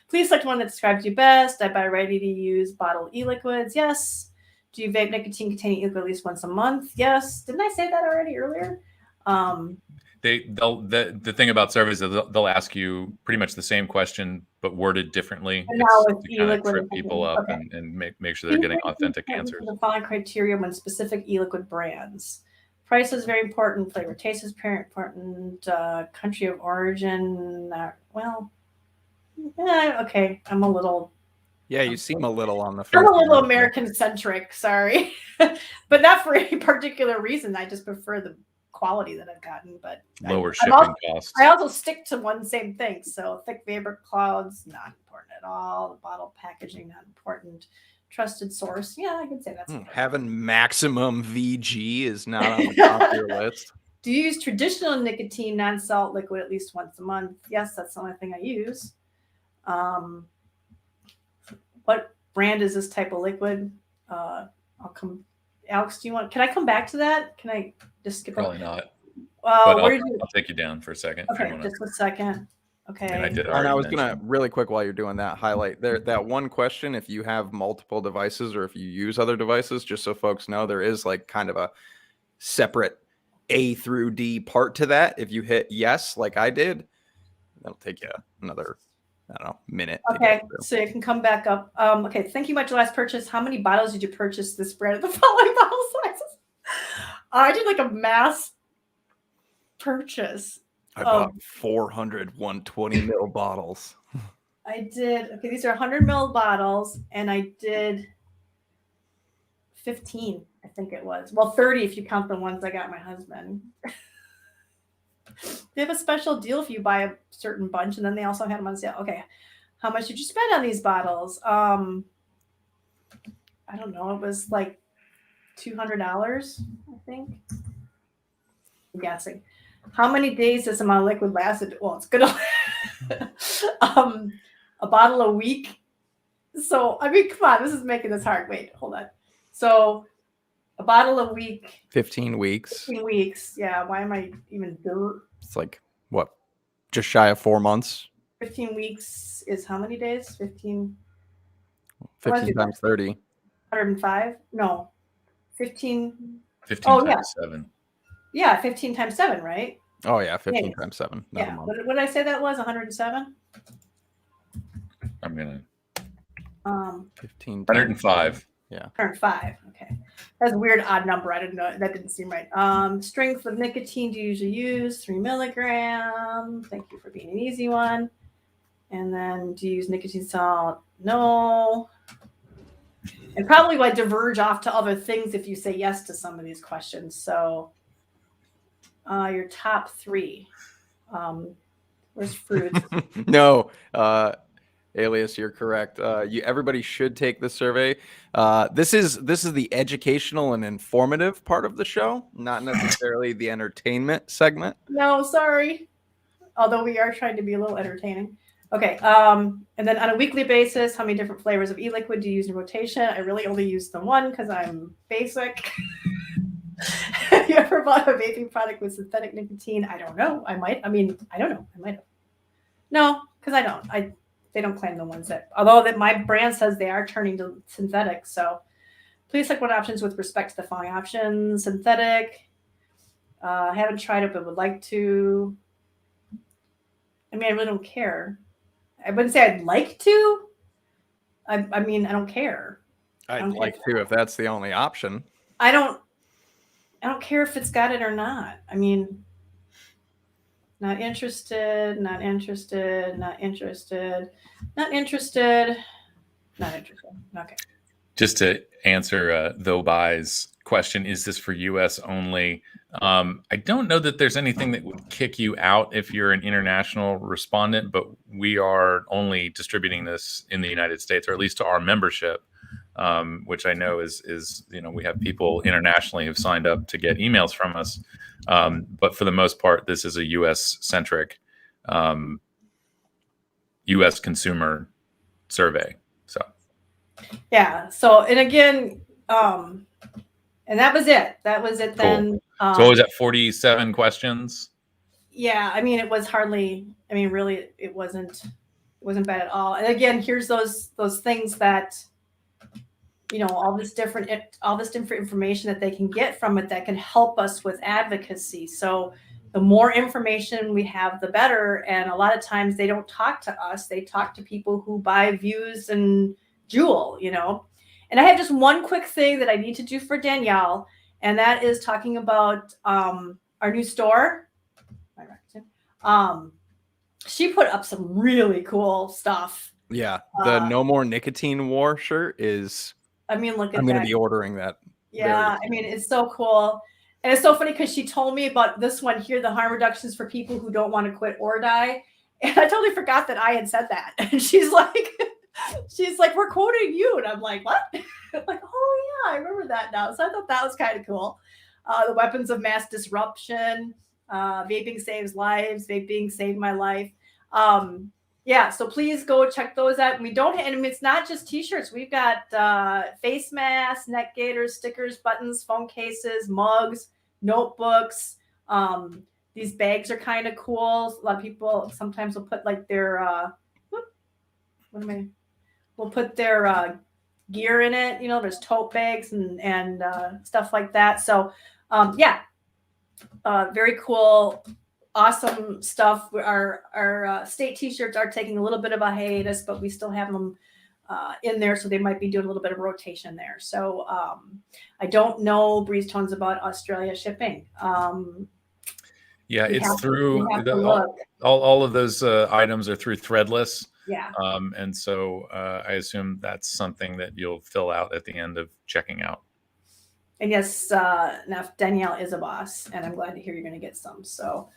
Please select one that describes you best. I buy ready-to-use bottle e-liquids. Yes. Do you vape nicotine-containing e-liquid at least once a month? Yes. Didn't I say that already earlier? The thing about surveys is they'll ask you pretty much the same question, but worded differently. And now It's with to kind of e-liquid trip people up and make sure they're getting authentic answers. The following criteria when specific e-liquid brands. Price is very important. Flavor, taste is very important. Country of origin. Okay. I'm a little. Yeah, you seem a little on the. I'm a little American centric. Sorry, but not for any particular reason. I just prefer the quality that I've gotten. But lower shipping costs. I also stick to one same thing. So thick vapor clouds, not important at all. The bottle packaging, not important. Trusted source. Yeah, I can say that's having maximum VG is not on the top of your list. Do you use traditional nicotine non-salt liquid at least once a month? Yes, that's the only thing I use. What brand is this type of liquid? I'll come. Alex, can I come back to that? Can I just skip? Probably not. But I'll take you down for a second. Okay, just a second. Okay. And I was gonna really quick while you're doing that highlight there that one question. If you have multiple devices or if you use other devices, just so folks know, there is like kind of a separate A through D part to that. If you hit yes, like I did, that'll take you another, I don't know, minute. Okay, so you can come back up. Okay, thank you much. Last purchase. How many bottles did you purchase this brand of the following bottle sizes? I did like a mass purchase. I bought 400 120 ml bottles. I did. Okay, these are 100 ml bottles, and I did 15, I think it was. Well, 30 if you count the ones I got my husband. They have a special deal if you buy a certain bunch, and then they also had them on sale. Okay, how much did you spend on these bottles? I don't know. It was like $200, I think. I'm guessing. How many days does amount of liquid lasted? Well, it's gonna a bottle a week. So I mean, come on, this is making this hard. Wait, hold on. So a bottle a week. 15 weeks. 15 weeks. Yeah. Why am I even there? It's like what? Just shy of 4 months. 15 weeks is how many days? 15 times 30. 105? No. 15. 15 times 7. Yeah, 15 times 7, right? Oh, yeah, 15 times 7. Yeah. What did I say that was? 107? I'm going to... 15 105. Yeah. 105. Okay. That's a weird odd number. I didn't know. That didn't seem right. Strength of nicotine do you usually use? 3 milligrams. Thank you for being an easy one. And then do you use nicotine salt? No. And probably like diverge off to other things if you say yes to some of these questions. So your top 3. Where's fruit? No, Alias, you're correct. Everybody should take this survey. This is the educational and informative part of the show, not necessarily the entertainment segment. No, sorry. Although we are trying to be a little entertaining. Okay. And then on a weekly basis, how many different flavors of e-liquid do you use in rotation? I really only use the one because I'm basic. Have you ever bought a vaping product with synthetic nicotine? I don't know. I don't know. I might have. No, because they don't claim the ones that, although that my brand says they are turning to synthetic. So please select what options with respect to the following options. Synthetic. I haven't tried it, but would like to. I mean, I really don't care. I wouldn't say I'd like to. I mean, I don't care. I'd like to if that's the only option. I don't care if it's got it or not. I mean, not interested, not interested, not interested, not interested, not interested. Okay. Just to answer though buy's question, is this for US only? I don't know that there's anything that would kick you out if you're an international respondent, but we are only distributing this in the United States, or at least to our membership, which I know is we have people internationally who've signed up to get emails from us. But for the most part, this is a US centric US consumer survey. So yeah. So, and again, and that was it. That was it then. Cool. So what was that, 47 questions? Yeah. I mean, it was hardly, I mean, really, it wasn't bad at all. And again, here's those things that, all this different information that they can get from it that can help us with advocacy. So the more information we have, the better. And a lot of times they don't talk to us. They talk to people who buy Views and Jewel, And I have just one quick thing that I need to do for Danielle, and that is talking about our new store. She put up some really cool stuff. Yeah, the No More Nicotine War shirt is. I mean, look at that. I'm going to be ordering that. Yeah, I mean, it's so cool. And it's so funny because she told me about this one here, the harm reductions for people who don't want to quit or die. And I totally forgot that I had said that. And she's like, we're quoting you. And I'm like, what? Like, oh, yeah, I remember that now. So I thought that was kind of cool. The weapons of mass disruption. Vaping saves lives. Vaping saved my life. Yeah, so please go check those out. We don't, and it's not just t-shirts. We've got face masks, neck gaiters, stickers, buttons, phone cases, mugs, notebooks. These bags are kind of cool. A lot of people sometimes will put like their we'll put their gear in it. There's tote bags and stuff like that. So yeah, very cool. Awesome stuff. Our state t-shirts are taking a little bit of a hiatus, but we still have them in there. So they might be doing a little bit of rotation there. So I don't know Breeze tones about Australia shipping. Yeah, it's through all of those items are through Threadless. Yeah. And so I assume that's something that you'll fill out at the end of checking out. And yes, now Danielle is a boss, and I'm glad to hear you're going to get some. So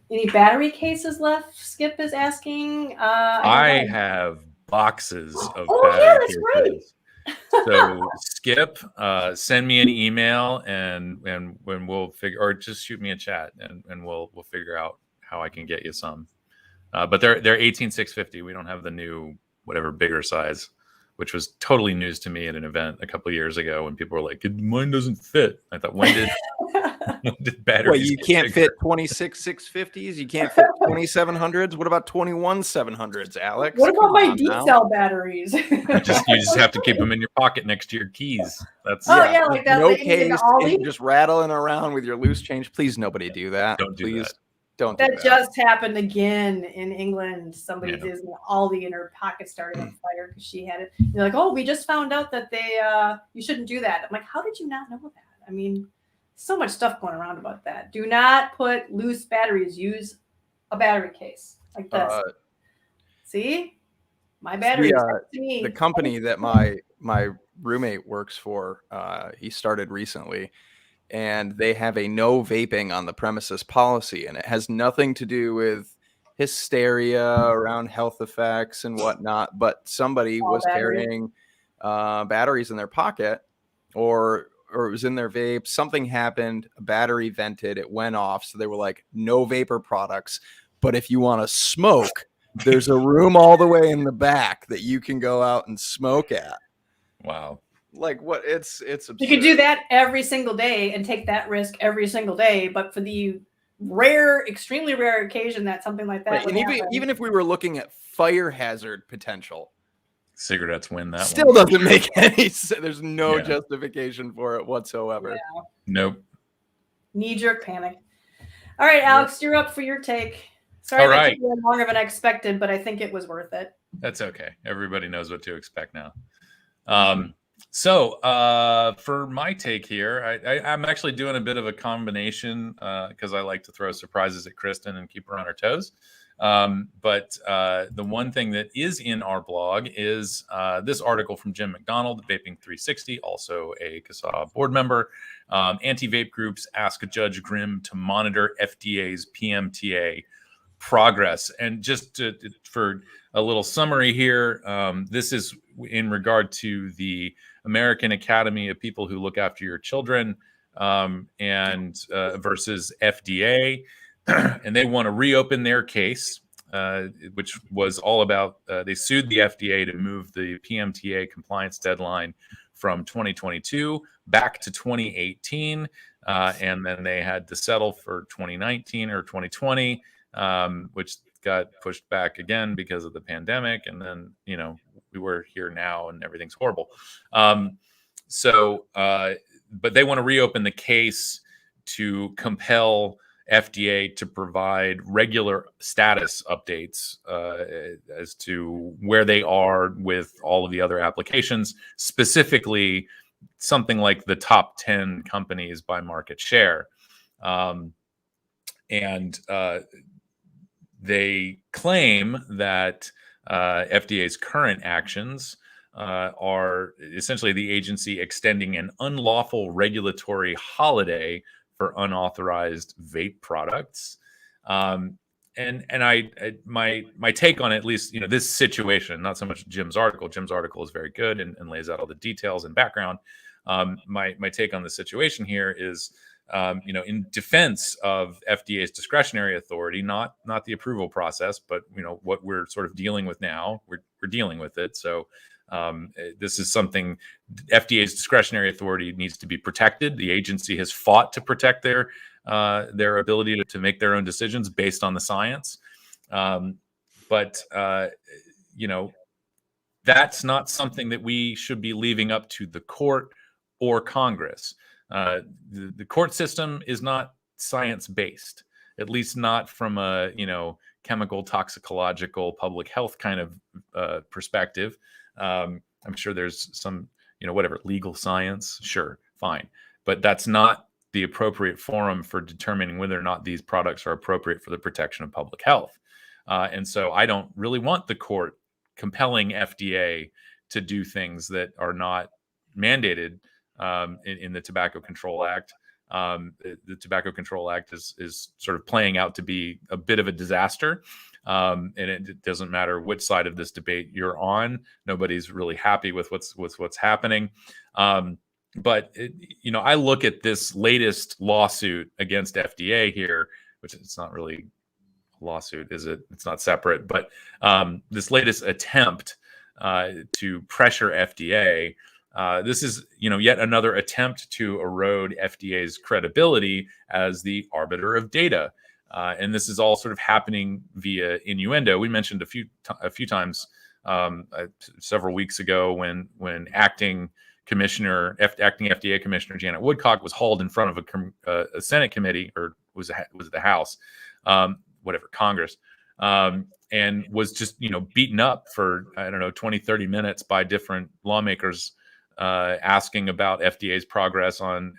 any battery cases left? Skip is asking. I have boxes of yeah, battery that's cases. So Skip, send me an email and when we'll figure, or just shoot me a chat and we'll figure out how I can get you some. But they're 18650. We don't have the new whatever bigger size, which was totally news to me at an event a couple of years ago when people were like, "Mine doesn't fit." I thought, when did batteries? Well, you can't fit 26 650s. You can't fit 2700s. What about 21 700s, Alex? What about my deep cell batteries? You just have to keep them in your pocket next to your keys. That's like that. No case, and just rattling around with your loose change. Please, nobody do that. Don't do that. Don't. That just happened again in England. Somebody did Aldi in her pocket started on fire because she had it. They're like, "Oh, we just found out that you shouldn't do that." I'm like, "How did you not know that?" I mean, so much stuff going around about that. Do not put loose batteries. Use a battery case like this. See, my battery. The company that my roommate works for, he started recently. And they have a no vaping on the premises policy, and it has nothing to do with hysteria around health effects and whatnot. But somebody was carrying batteries in their pocket, or it was in their vape. Something happened. A battery vented. It went off. So they were like, no vapor products. But if you want to smoke, there's a room all the way in the back that you can go out and smoke at. Wow. Like what? It's absurd. You could do that every single day and take that risk every single day. But for the extremely rare occasion that something like that Right. would And happen. even if we were looking at fire hazard potential, cigarettes win that still one. doesn't make any sense. There's no Yeah. justification for it whatsoever. Yeah. Nope. Knee-jerk panic. All right, Alex, you're up for your take. Sorry All that right. took you longer than I expected, but I think it was worth it. That's okay. Everybody knows what to expect now. So for my take here, I'm actually doing a bit of a combination because I like to throw surprises at Kristin and keep her on her toes. But the one thing that is in our blog is this article from Jim McDonald, Vaping 360, also a CASAA board member. Anti-vape groups ask Judge Grimm to monitor FDA's PMTA progress. And just for a little summary here, this is in regard to the American Academy of People Who Look After Your Children and versus FDA. And they want to reopen their case, which was all about they sued the FDA to move the PMTA compliance deadline from 2022 back to 2018. And then they had to settle for 2019 or 2020, which got pushed back again because of the pandemic. And then, we're here now and everything's horrible. But they want to reopen the case to compel FDA to provide regular status updates as to where they are with all of the other applications, specifically something like the top 10 companies by market share. They claim that FDA's current actions are essentially the agency extending an unlawful regulatory holiday for unauthorized vape products. My take on it, at least, this situation, not so much Jim's article. Jim's article is very good and lays out all the details and background. My take on the situation here is, in defense of FDA's discretionary authority, not the approval process, but what we're sort of dealing with now, we're dealing with it. So this is something FDA's discretionary authority needs to be protected. The agency has fought to protect their ability to make their own decisions based on the science. But that's not something that we should be leaving up to the court or Congress. The court system is not science-based, at least not from a chemical, toxicological, public health kind of perspective. I'm sure there's some, whatever, legal science, sure, fine. But that's not the appropriate forum for determining whether or not these products are appropriate for the protection of public health. And so I don't really want the court compelling FDA to do things that are not mandated in the Tobacco Control Act. The Tobacco Control Act is sort of playing out to be a bit of a disaster. And it doesn't matter which side of this debate you're on. Nobody's really happy with what's happening. But I look at this latest lawsuit against FDA here, which it's not really a lawsuit, is it? It's not separate. But this latest attempt to pressure FDA, this is yet another attempt to erode FDA's credibility as the arbiter of data. And this is all sort of happening via innuendo. We mentioned a few times several weeks ago when acting FDA Commissioner Janet Woodcock was hauled in front of a Senate committee, or was it the House, Congress, and was just beaten up for 20, 30 minutes by different lawmakers asking about FDA's progress on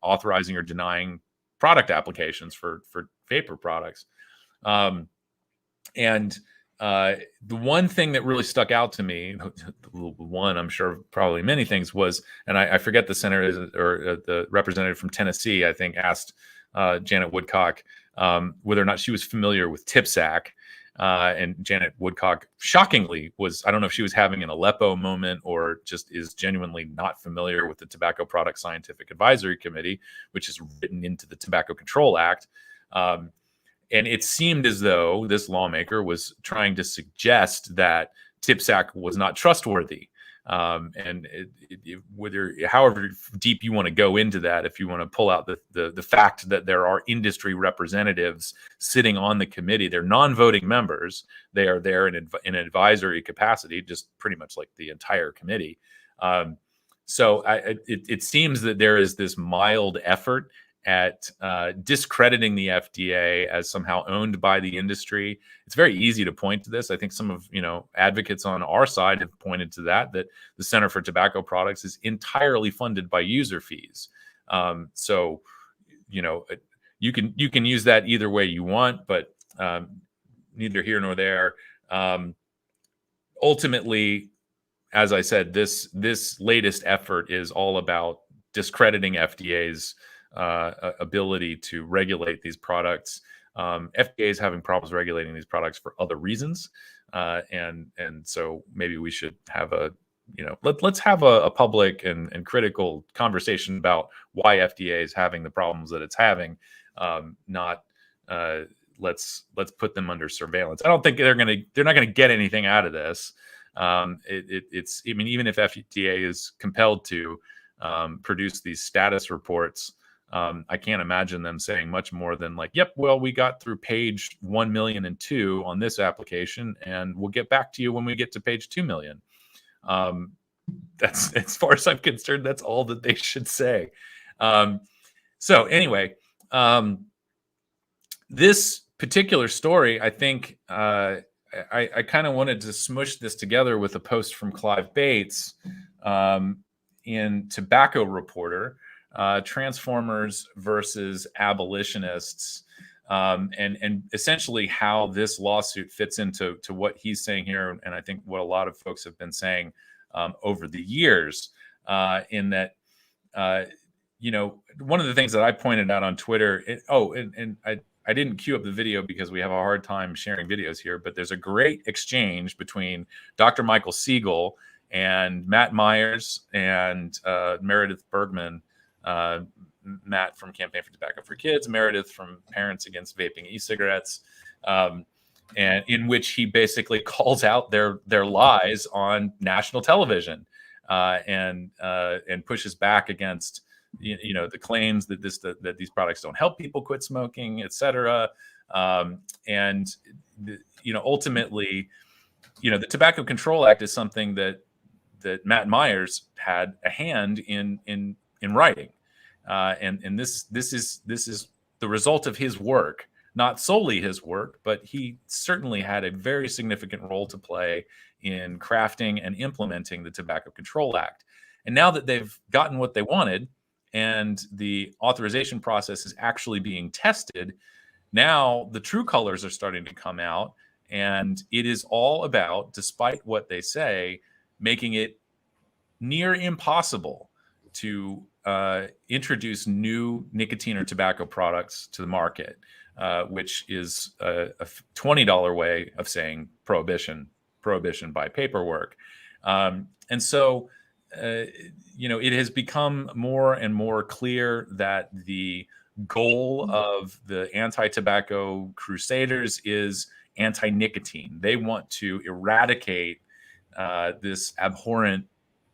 authorizing or denying product applications for vapor products. The one thing that really stuck out to me, one, I'm sure probably many things, was, and I forget the senator or the representative from Tennessee, I think, asked Janet Woodcock whether or not she was familiar with TPSAC. And Janet Woodcock, shockingly, I don't know if she was having an Aleppo moment or just is genuinely not familiar with the Tobacco Product Scientific Advisory Committee, which is written into the Tobacco Control Act. And it seemed as though this lawmaker was trying to suggest that TPSAC was not trustworthy. And whether however deep you want to go into that, if you want to pull out the fact that there are industry representatives sitting on the committee, they're non-voting members. They are there in an advisory capacity, just pretty much like the entire committee. So it seems that there is this mild effort at discrediting the FDA as somehow owned by the industry. It's very easy to point to this. I think some of advocates on our side have pointed to that the Center for Tobacco Products is entirely funded by user fees. So you can use that either way you want, but neither here nor there. Ultimately, as I said, this latest effort is all about discrediting FDA's ability to regulate these products. FDA is having problems regulating these products for other reasons, and so maybe we should have let's have a public and critical conversation about why FDA is having the problems that it's having. Not let's put them under surveillance. I don't think they're not gonna get anything out of this. It's I mean, even if FDA is compelled to produce these status reports, I can't imagine them saying much more than like, yep, well, we got through page 1,000,002 on this application, and we'll get back to you when we get to page 2,000,000. That's, as far as I'm concerned, that's all that they should say. So anyway, this particular story, I think I kind of wanted to smush this together with a post from Clive Bates in Tobacco Reporter, Transformers versus Abolitionists, and essentially how this lawsuit fits into what he's saying here, and I think what a lot of folks have been saying over the years, in that, one of the things that I pointed out on Twitter, I didn't queue up the video because we have a hard time sharing videos here, but there's a great exchange between Dr. Michael Siegel and Matt Myers and Meredith Bergman, Matt from Campaign for Tobacco for Kids, Meredith from Parents Against Vaping E-Cigarettes, and in which he basically calls out their lies on national television, and pushes back against the claims that these products don't help people quit smoking, etc. And ultimately, the Tobacco Control Act is something that Matt Myers had a hand in writing, and this is the result of his work, not solely his work, but he certainly had a very significant role to play in crafting and implementing the Tobacco Control Act. And now that they've gotten what they wanted, and the authorization process is actually being tested, now the true colors are starting to come out, and it is all about, despite what they say, making it near impossible to introduce new nicotine or tobacco products to the market, which is a $20 way of saying prohibition by paperwork. And so it has become more and more clear that the goal of the anti-tobacco crusaders is anti-nicotine. They want to eradicate this abhorrent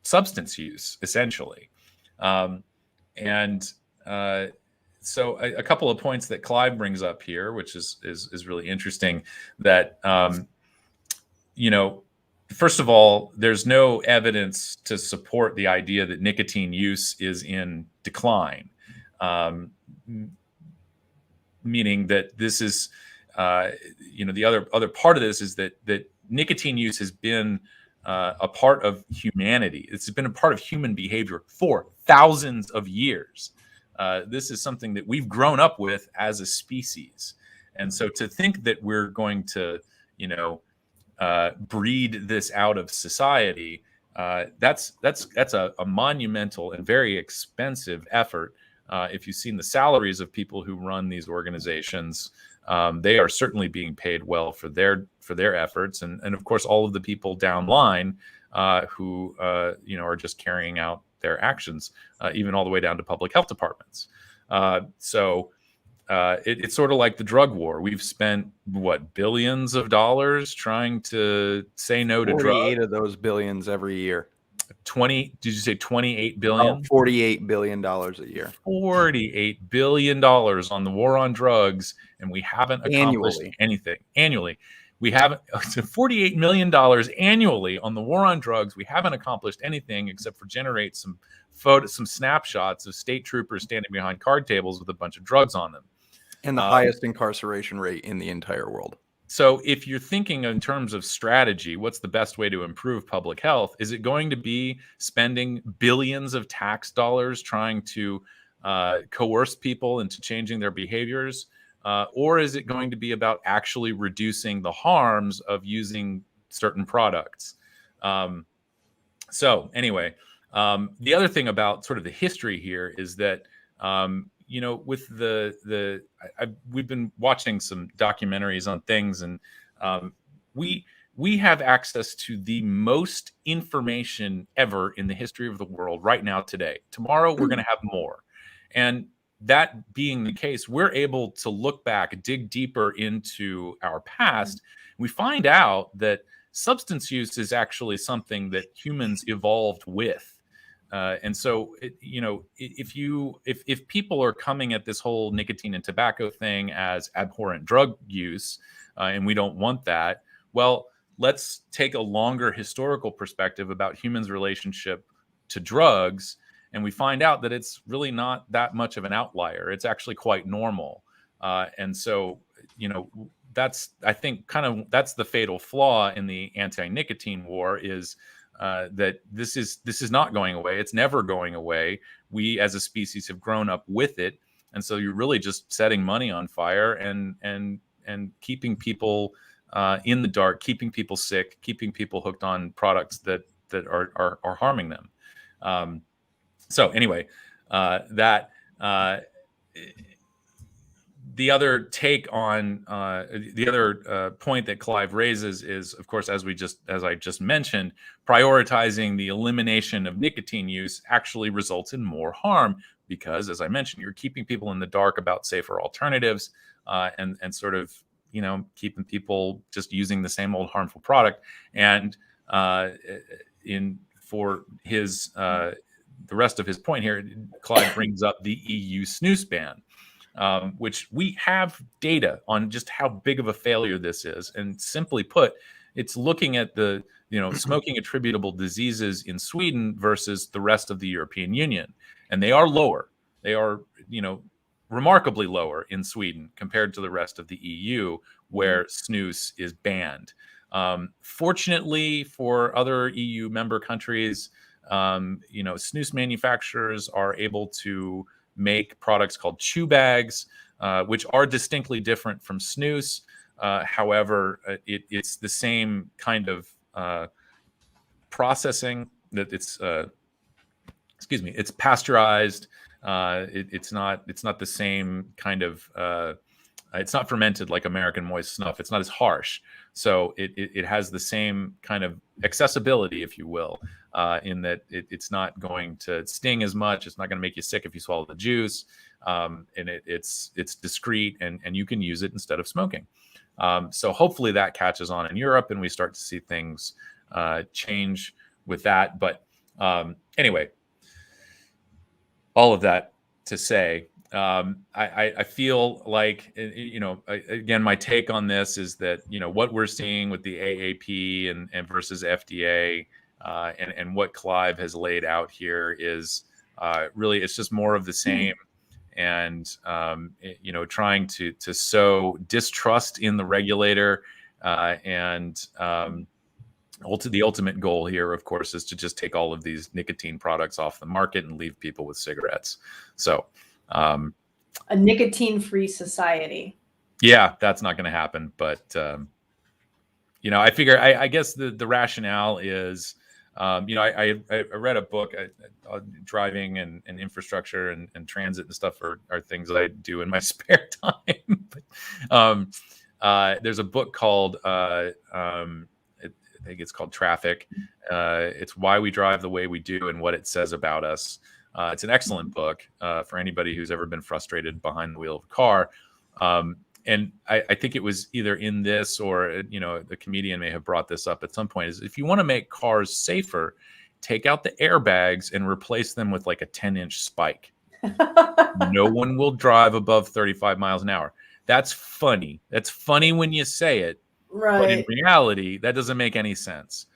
substance use, essentially. So a couple of points that Clive brings up here, which is really interesting, that first of all, there's no evidence to support the idea that nicotine use is in decline, meaning that this is, the other part of this is that nicotine use has been a part of humanity. It's been a part of human behavior for thousands of years. This is something that we've grown up with as a species, and so to think that we're going to, breed this out of society, that's a monumental and very expensive effort. If you've seen the salaries of people who run these organizations, they are certainly being paid well for their efforts, and of course all of the people downline who are just carrying out their actions, even all the way down to public health departments. So it's sort of like the drug war. We've spent billions of dollars trying to say no to drugs. 48 of those billions every year. Did you say 28 billion? $48 billion a year. $48 billion on the war on drugs, and we haven't accomplished anything annually. We haven't $48 million annually on the war on drugs. We haven't accomplished anything except for generate some snapshots of state troopers standing behind card tables with a bunch of drugs on them. And the highest incarceration rate in the entire world. So if you're thinking in terms of strategy, what's the best way to improve public health? Is it going to be spending billions of tax dollars trying to coerce people into changing their behaviors? Or is it going to be about actually reducing the harms of using certain products? So anyway, the other thing about sort of the history here is that with we've been watching some documentaries on things, and we have access to the most information ever in the history of the world right now today. Tomorrow we're going to have more, and that being the case, we're able to look back, dig deeper into our past. We find out that substance use is actually something that humans evolved with. And so, if people are coming at this whole nicotine and tobacco thing as abhorrent drug use, and we don't want that, well, let's take a longer historical perspective about humans' relationship to drugs, and we find out that it's really not that much of an outlier. It's actually quite normal. And so, that's, I think, that's the fatal flaw in the anti-nicotine war is that this is not going away. It's never going away. We as a species have grown up with it, and so you're really just setting money on fire and keeping people in the dark, keeping people sick, keeping people hooked on products that are harming them. So anyway, the other take on the other point that Clive raises is, of course, as I just mentioned, prioritizing the elimination of nicotine use actually results in more harm because, as I mentioned, you're keeping people in the dark about safer alternatives and sort of keeping people just using the same old harmful product. And for his the rest of his point here, Clive brings up the EU snus ban. Which we have data on just how big of a failure this is. And simply put, it's looking at the smoking attributable diseases in Sweden versus the rest of the European Union. And they are lower. They are, remarkably lower in Sweden compared to the rest of the EU, where snus is banned. Fortunately for other EU member countries, snus manufacturers are able to make products called chew bags, which are distinctly different from snus. However, it's the same kind of processing that it's pasteurized. It's not the same kind of it's not fermented like American moist snuff. It's not as harsh. So it has the same kind of accessibility, if you will, in that it's not going to sting as much. It's not going to make you sick if you swallow the juice. And it's discreet and you can use it instead of smoking. So hopefully that catches on in Europe and we start to see things change with that. But anyway, all of that to say, I feel like, again, my take on this is that, what we're seeing with the AAP and versus FDA and what Clive has laid out here is really, it's just more of the same. And, trying to sow distrust in the regulator and the ultimate goal here, of course, is to just take all of these nicotine products off the market and leave people with cigarettes. So, a nicotine-free society. Yeah, that's not going to happen. But, I figure, I guess the rationale is, I read a book, driving and infrastructure and transit and stuff are things that I do in my spare time. But, there's a book called, I think it's called Traffic. It's Why We Drive the Way We Do and What It Says About Us. It's an excellent book for anybody who's ever been frustrated behind the wheel of a car. And I think it was either in this or, the comedian may have brought this up at some point, is if you want to make cars safer, take out the airbags and replace them with like a 10-inch spike. No one will drive above 35 miles an hour. That's funny. That's funny when you say it, but in reality, that doesn't make any sense.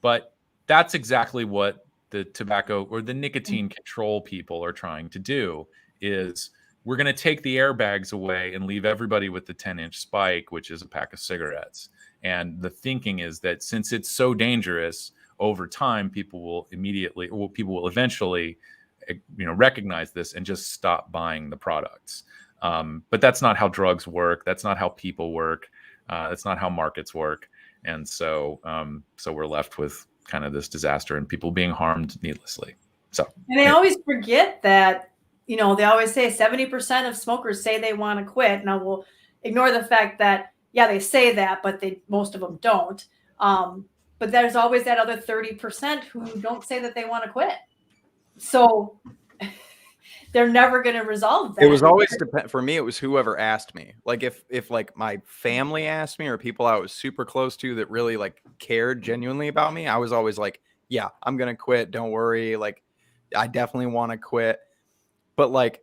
But that's exactly what the tobacco or the nicotine control people are trying to do, is we're going to take the airbags away and leave everybody with the 10-inch spike, which is a pack of cigarettes. And the thinking is that since it's so dangerous, over time, people will eventually recognize this and just stop buying the products. But that's not how drugs work. That's not how people work. That's not how markets work. And so we're left with kind of this disaster and people being harmed needlessly. And they always forget that, they always say 70% of smokers say they want to quit. Now we'll ignore the fact that, they say that, but most of them don't. But there's always that other 30% who don't say that they want to quit. So they're never going to resolve that. It was always for me. It was whoever asked me. Like if like my family asked me, or people I was super close to that really like cared genuinely about me, I was always like, yeah, I'm going to quit. Don't worry. Like, I definitely want to quit. But like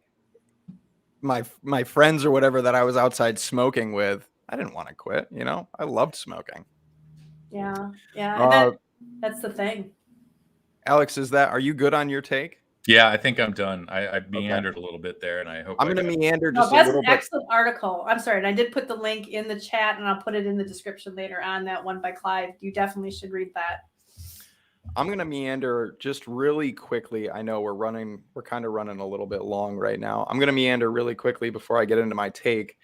my friends or whatever that I was outside smoking with, I didn't want to quit. I loved smoking. Yeah. And that's the thing. Alex, are you good on your take? Yeah, I think I'm done. I meandered a little bit there, and I hope I'm going to meander just a little bit. That's an excellent article. I'm sorry, and I did put the link in the chat, and I'll put it in the description later on. That one by Clive. You definitely should read that. I'm going to meander just really quickly. I know we're kind of running a little bit long right now. I'm going to meander really quickly before I get into my take,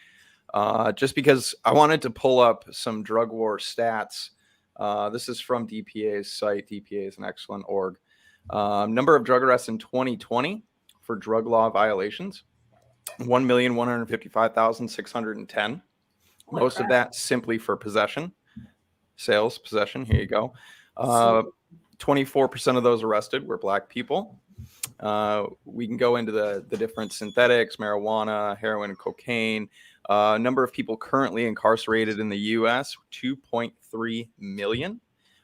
just because I wanted to pull up some drug war stats. This is from DPA's site. DPA is an excellent org. Number of drug arrests in 2020 for drug law violations, 1,155,610. Most of that simply for possession, sales, possession. Here you go. 24% of those arrested were Black people. We can go into the different synthetics, marijuana, heroin, cocaine. Number of people currently incarcerated in the U.S., 2.3 million.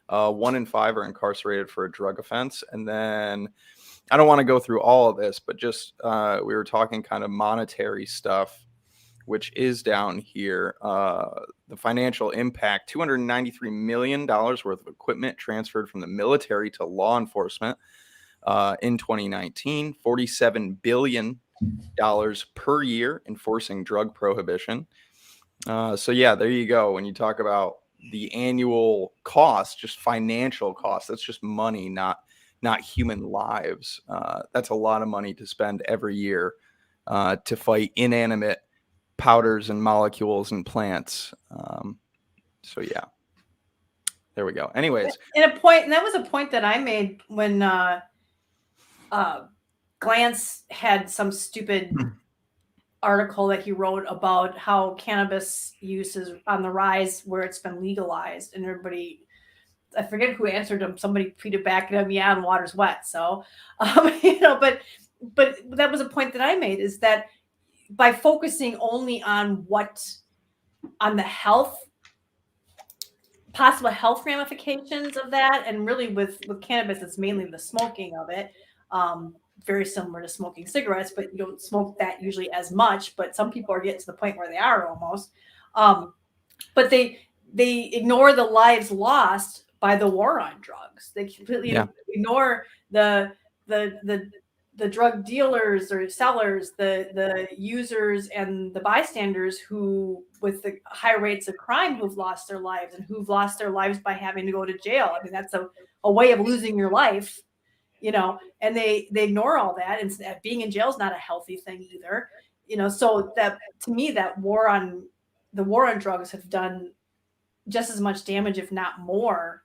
1 in 5 are incarcerated for a drug offense. And then I don't want to go through all of this, but just we were talking kind of monetary stuff, which is down here. The financial impact, $293 million worth of equipment transferred from the military to law enforcement in 2019, $47 billion per year enforcing drug prohibition. So yeah, there you go. When you talk about the annual cost, just financial cost, that's just money, not human lives. That's a lot of money to spend every year to fight inanimate powders and molecules and plants. So yeah, there we go. Anyways, and that was a point that I made when Glance had some stupid article that he wrote about how cannabis use is on the rise where it's been legalized, and everybody, I forget who answered him. Somebody tweeted back at him, yeah, and water's wet. So, but that was a point that I made, is that by focusing only on the possible health ramifications of that, and really with cannabis, it's mainly the smoking of it. Very similar to smoking cigarettes, but you don't smoke that usually as much. But some people are getting to the point where they are almost. But they ignore the lives lost by the war on drugs. They completely ignore the drug dealers or sellers, the users and the bystanders who, with the high rates of crime, who've lost their lives and who've lost their lives by having to go to jail. I mean, that's a way of losing your life, and they ignore all that. And being in jail is not a healthy thing either, so that, to me, the war on drugs have done just as much damage, if not more,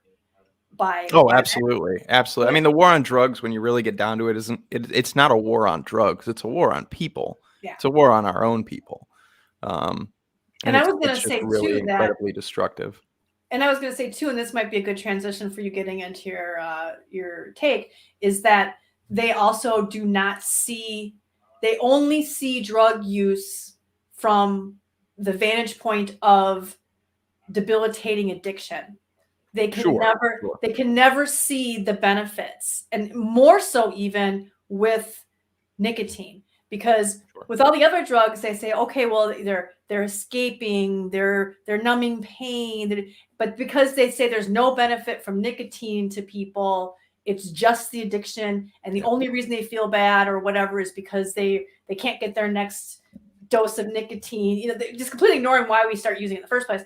absolutely. I mean, the war on drugs, when you really get down to it, it's not a war on drugs. It's a war on people. Yeah. It's a war on our own people. And I was going to say really incredibly destructive. And I was going to say too, and this might be a good transition for you getting into your take, is that they also do not see, they only see drug use from the vantage point of debilitating addiction. They can Sure. they can never see the benefits, and more so even with nicotine, because Sure. with all the other drugs, they say, okay, well, they're escaping, they're numbing pain, but because they say there's no benefit from nicotine to people, it's just the addiction, and the only reason they feel bad or whatever is because they can't get their next dose of nicotine. You know, just completely ignoring why we start using it in the first place.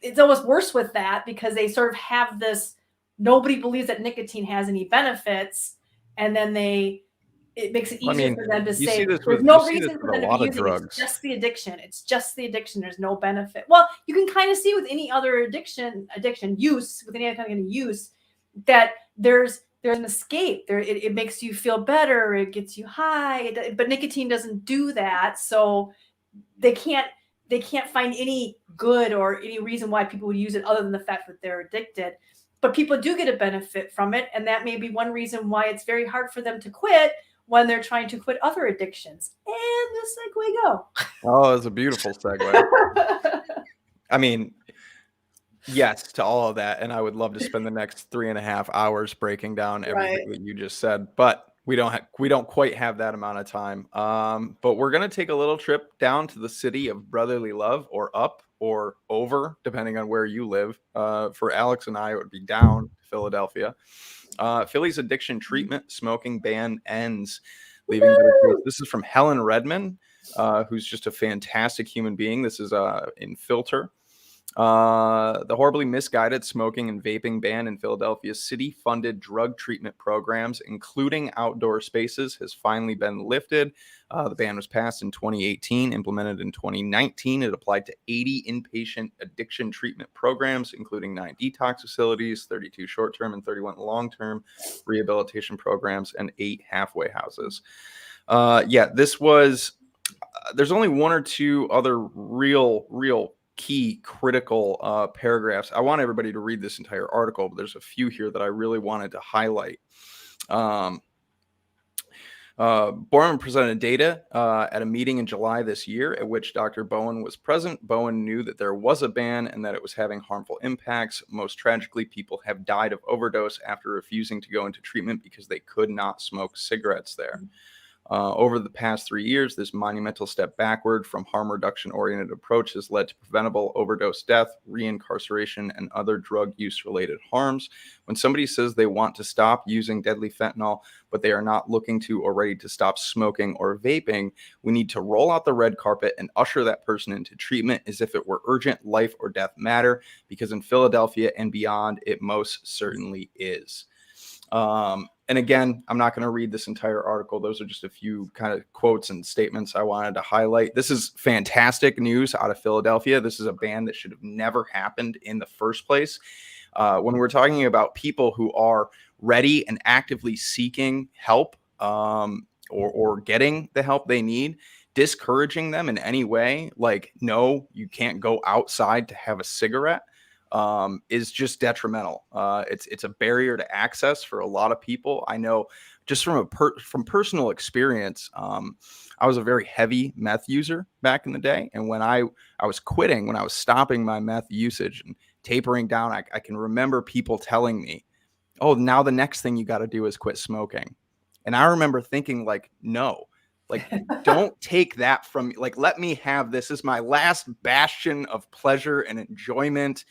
It's almost worse with that, because they sort of have this, nobody believes that nicotine has any benefits, and then it makes it easier for them to you see say this there's with no reason for a them to be lot of using it. It's drugs. just the addiction. It's just the addiction. There's no benefit. Well, you can kind of see with any other addiction use, with any kind of use, that there's an escape. It makes you feel better. It gets you high. But nicotine doesn't do that. So they can't find any good or any reason why people would use it other than the fact that they're addicted. But people do get a benefit from it, and that may be one reason why it's very hard for them to quit when they're trying to quit other addictions. And this segue go. Oh, that's a beautiful segue. I mean, yes to all of that, and I would love to spend the next 3.5 hours breaking down everything that you just said, but we don't quite have that amount of time. But we're gonna take a little trip down to the city of brotherly love, or up or over, depending on where you live. For Alex and I, it would be down to Philadelphia. Philly's addiction treatment smoking ban ends, leaving better days. This is from Helen Redman, who's just a fantastic human being. This is in Filter. The horribly misguided smoking and vaping ban in Philadelphia's city-funded drug treatment programs, including outdoor spaces, has finally been lifted. The ban was passed in 2018, implemented in 2019. It applied to 80 inpatient addiction treatment programs, including 9 detox facilities, 32 short-term and 31 long-term rehabilitation programs, and 8 halfway houses. This was... there's only one or two other real key critical paragraphs. I want everybody to read this entire article, but there's a few here that I really wanted to highlight. Borman presented data at a meeting in July this year at which Dr. Bowen was present. Bowen knew that there was a ban and that it was having harmful impacts. Most tragically, people have died of overdose after refusing to go into treatment because they could not smoke cigarettes there. Over the past 3 years, this monumental step backward from harm reduction-oriented approach has led to preventable overdose death, reincarceration, and other drug use-related harms. When somebody says they want to stop using deadly fentanyl, but they are not looking to or ready to stop smoking or vaping, we need to roll out the red carpet and usher that person into treatment as if it were urgent life or death matter, because in Philadelphia and beyond, it most certainly is. And again, I'm not going to read this entire article. Those are just a few kind of quotes and statements I wanted to highlight. This is fantastic news out of Philadelphia. This is a ban that should have never happened in the first place. When we're talking about people who are ready and actively seeking help, or getting the help they need, discouraging them in any way, like, no, you can't go outside to have a cigarette, is just detrimental. It's a barrier to access for a lot of people. I know just from personal experience, I was a very heavy meth user back in the day. And when I was quitting, when I was stopping my meth usage and tapering down, I can remember people telling me, oh, now the next thing you got to do is quit smoking. And I remember thinking, like, no, like, don't take that from me. Like, let me have this. This is my last bastion of pleasure and enjoyment.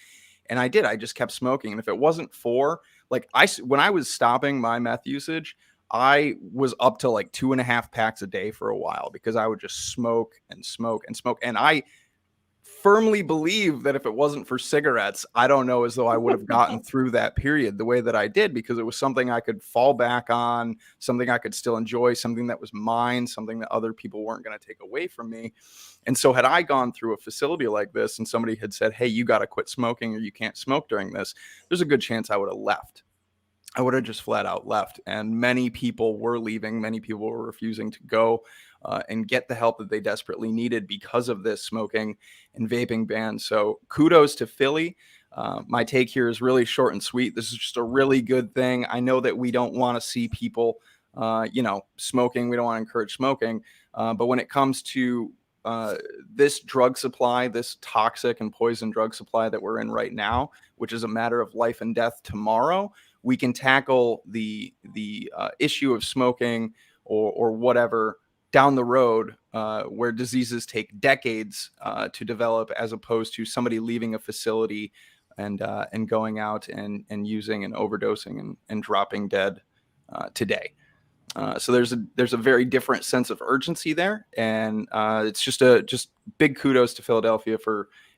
And I just kept smoking. And if it wasn't for, like, when I was stopping my meth usage, I was up to like 2.5 packs a day for a while, because I would just smoke and smoke and smoke. And I firmly believe that if it wasn't for cigarettes, I don't know as though I would have gotten through that period the way that I did, because it was something I could fall back on, something I could still enjoy, something that was mine, something that other people weren't going to take away from me. And so had I gone through a facility like this and somebody had said, hey, you got to quit smoking or you can't smoke during this, there's a good chance I would have left. I would have just flat out left. And many people were leaving. Many people were refusing to go and get the help that they desperately needed because of this smoking and vaping ban. So kudos to Philly. My take here is really short and sweet. This is just a really good thing. I know that we don't want to see people, smoking. We don't want to encourage smoking. But when it comes to this drug supply, this toxic and poison drug supply that we're in right now, which is a matter of life and death tomorrow, we can tackle the issue of smoking or whatever down the road, where diseases take decades to develop, as opposed to somebody leaving a facility and going out and using and overdosing and dropping dead today. So there's a very different sense of urgency there, and it's just big kudos to Philadelphia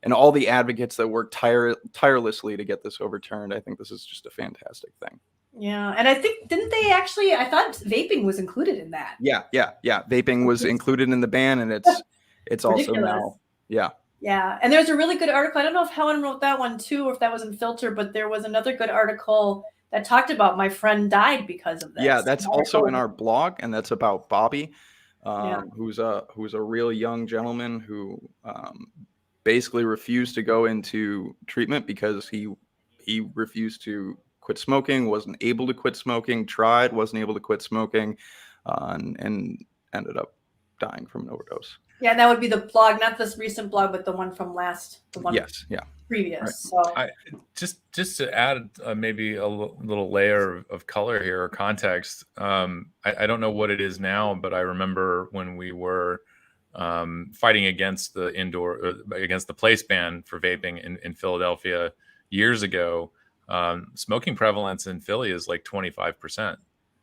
and all the advocates that work tirelessly to get this overturned. I think this is just a fantastic thing. Yeah, and I think, didn't they actually? I thought vaping was included in that. Yeah. Vaping was included in the ban, and it's also now. Yeah, and there's a really good article. I don't know if Helen wrote that one too, or if that was in Filter, but there was another good article that talked about my friend died because of this. Yeah, that's also in our blog, and that's about Bobby, who's a real young gentleman who basically refused to go into treatment because he refused to quit smoking, wasn't able to quit smoking, wasn't able to quit smoking, and ended up dying from an overdose. Yeah, that would be the blog, not this recent blog, but the one from previous. Right. So just to add maybe a little layer of color here or context. I don't know what it is now, but I remember when we were fighting against the place ban for vaping in Philadelphia years ago. Smoking prevalence in Philly is like 25%.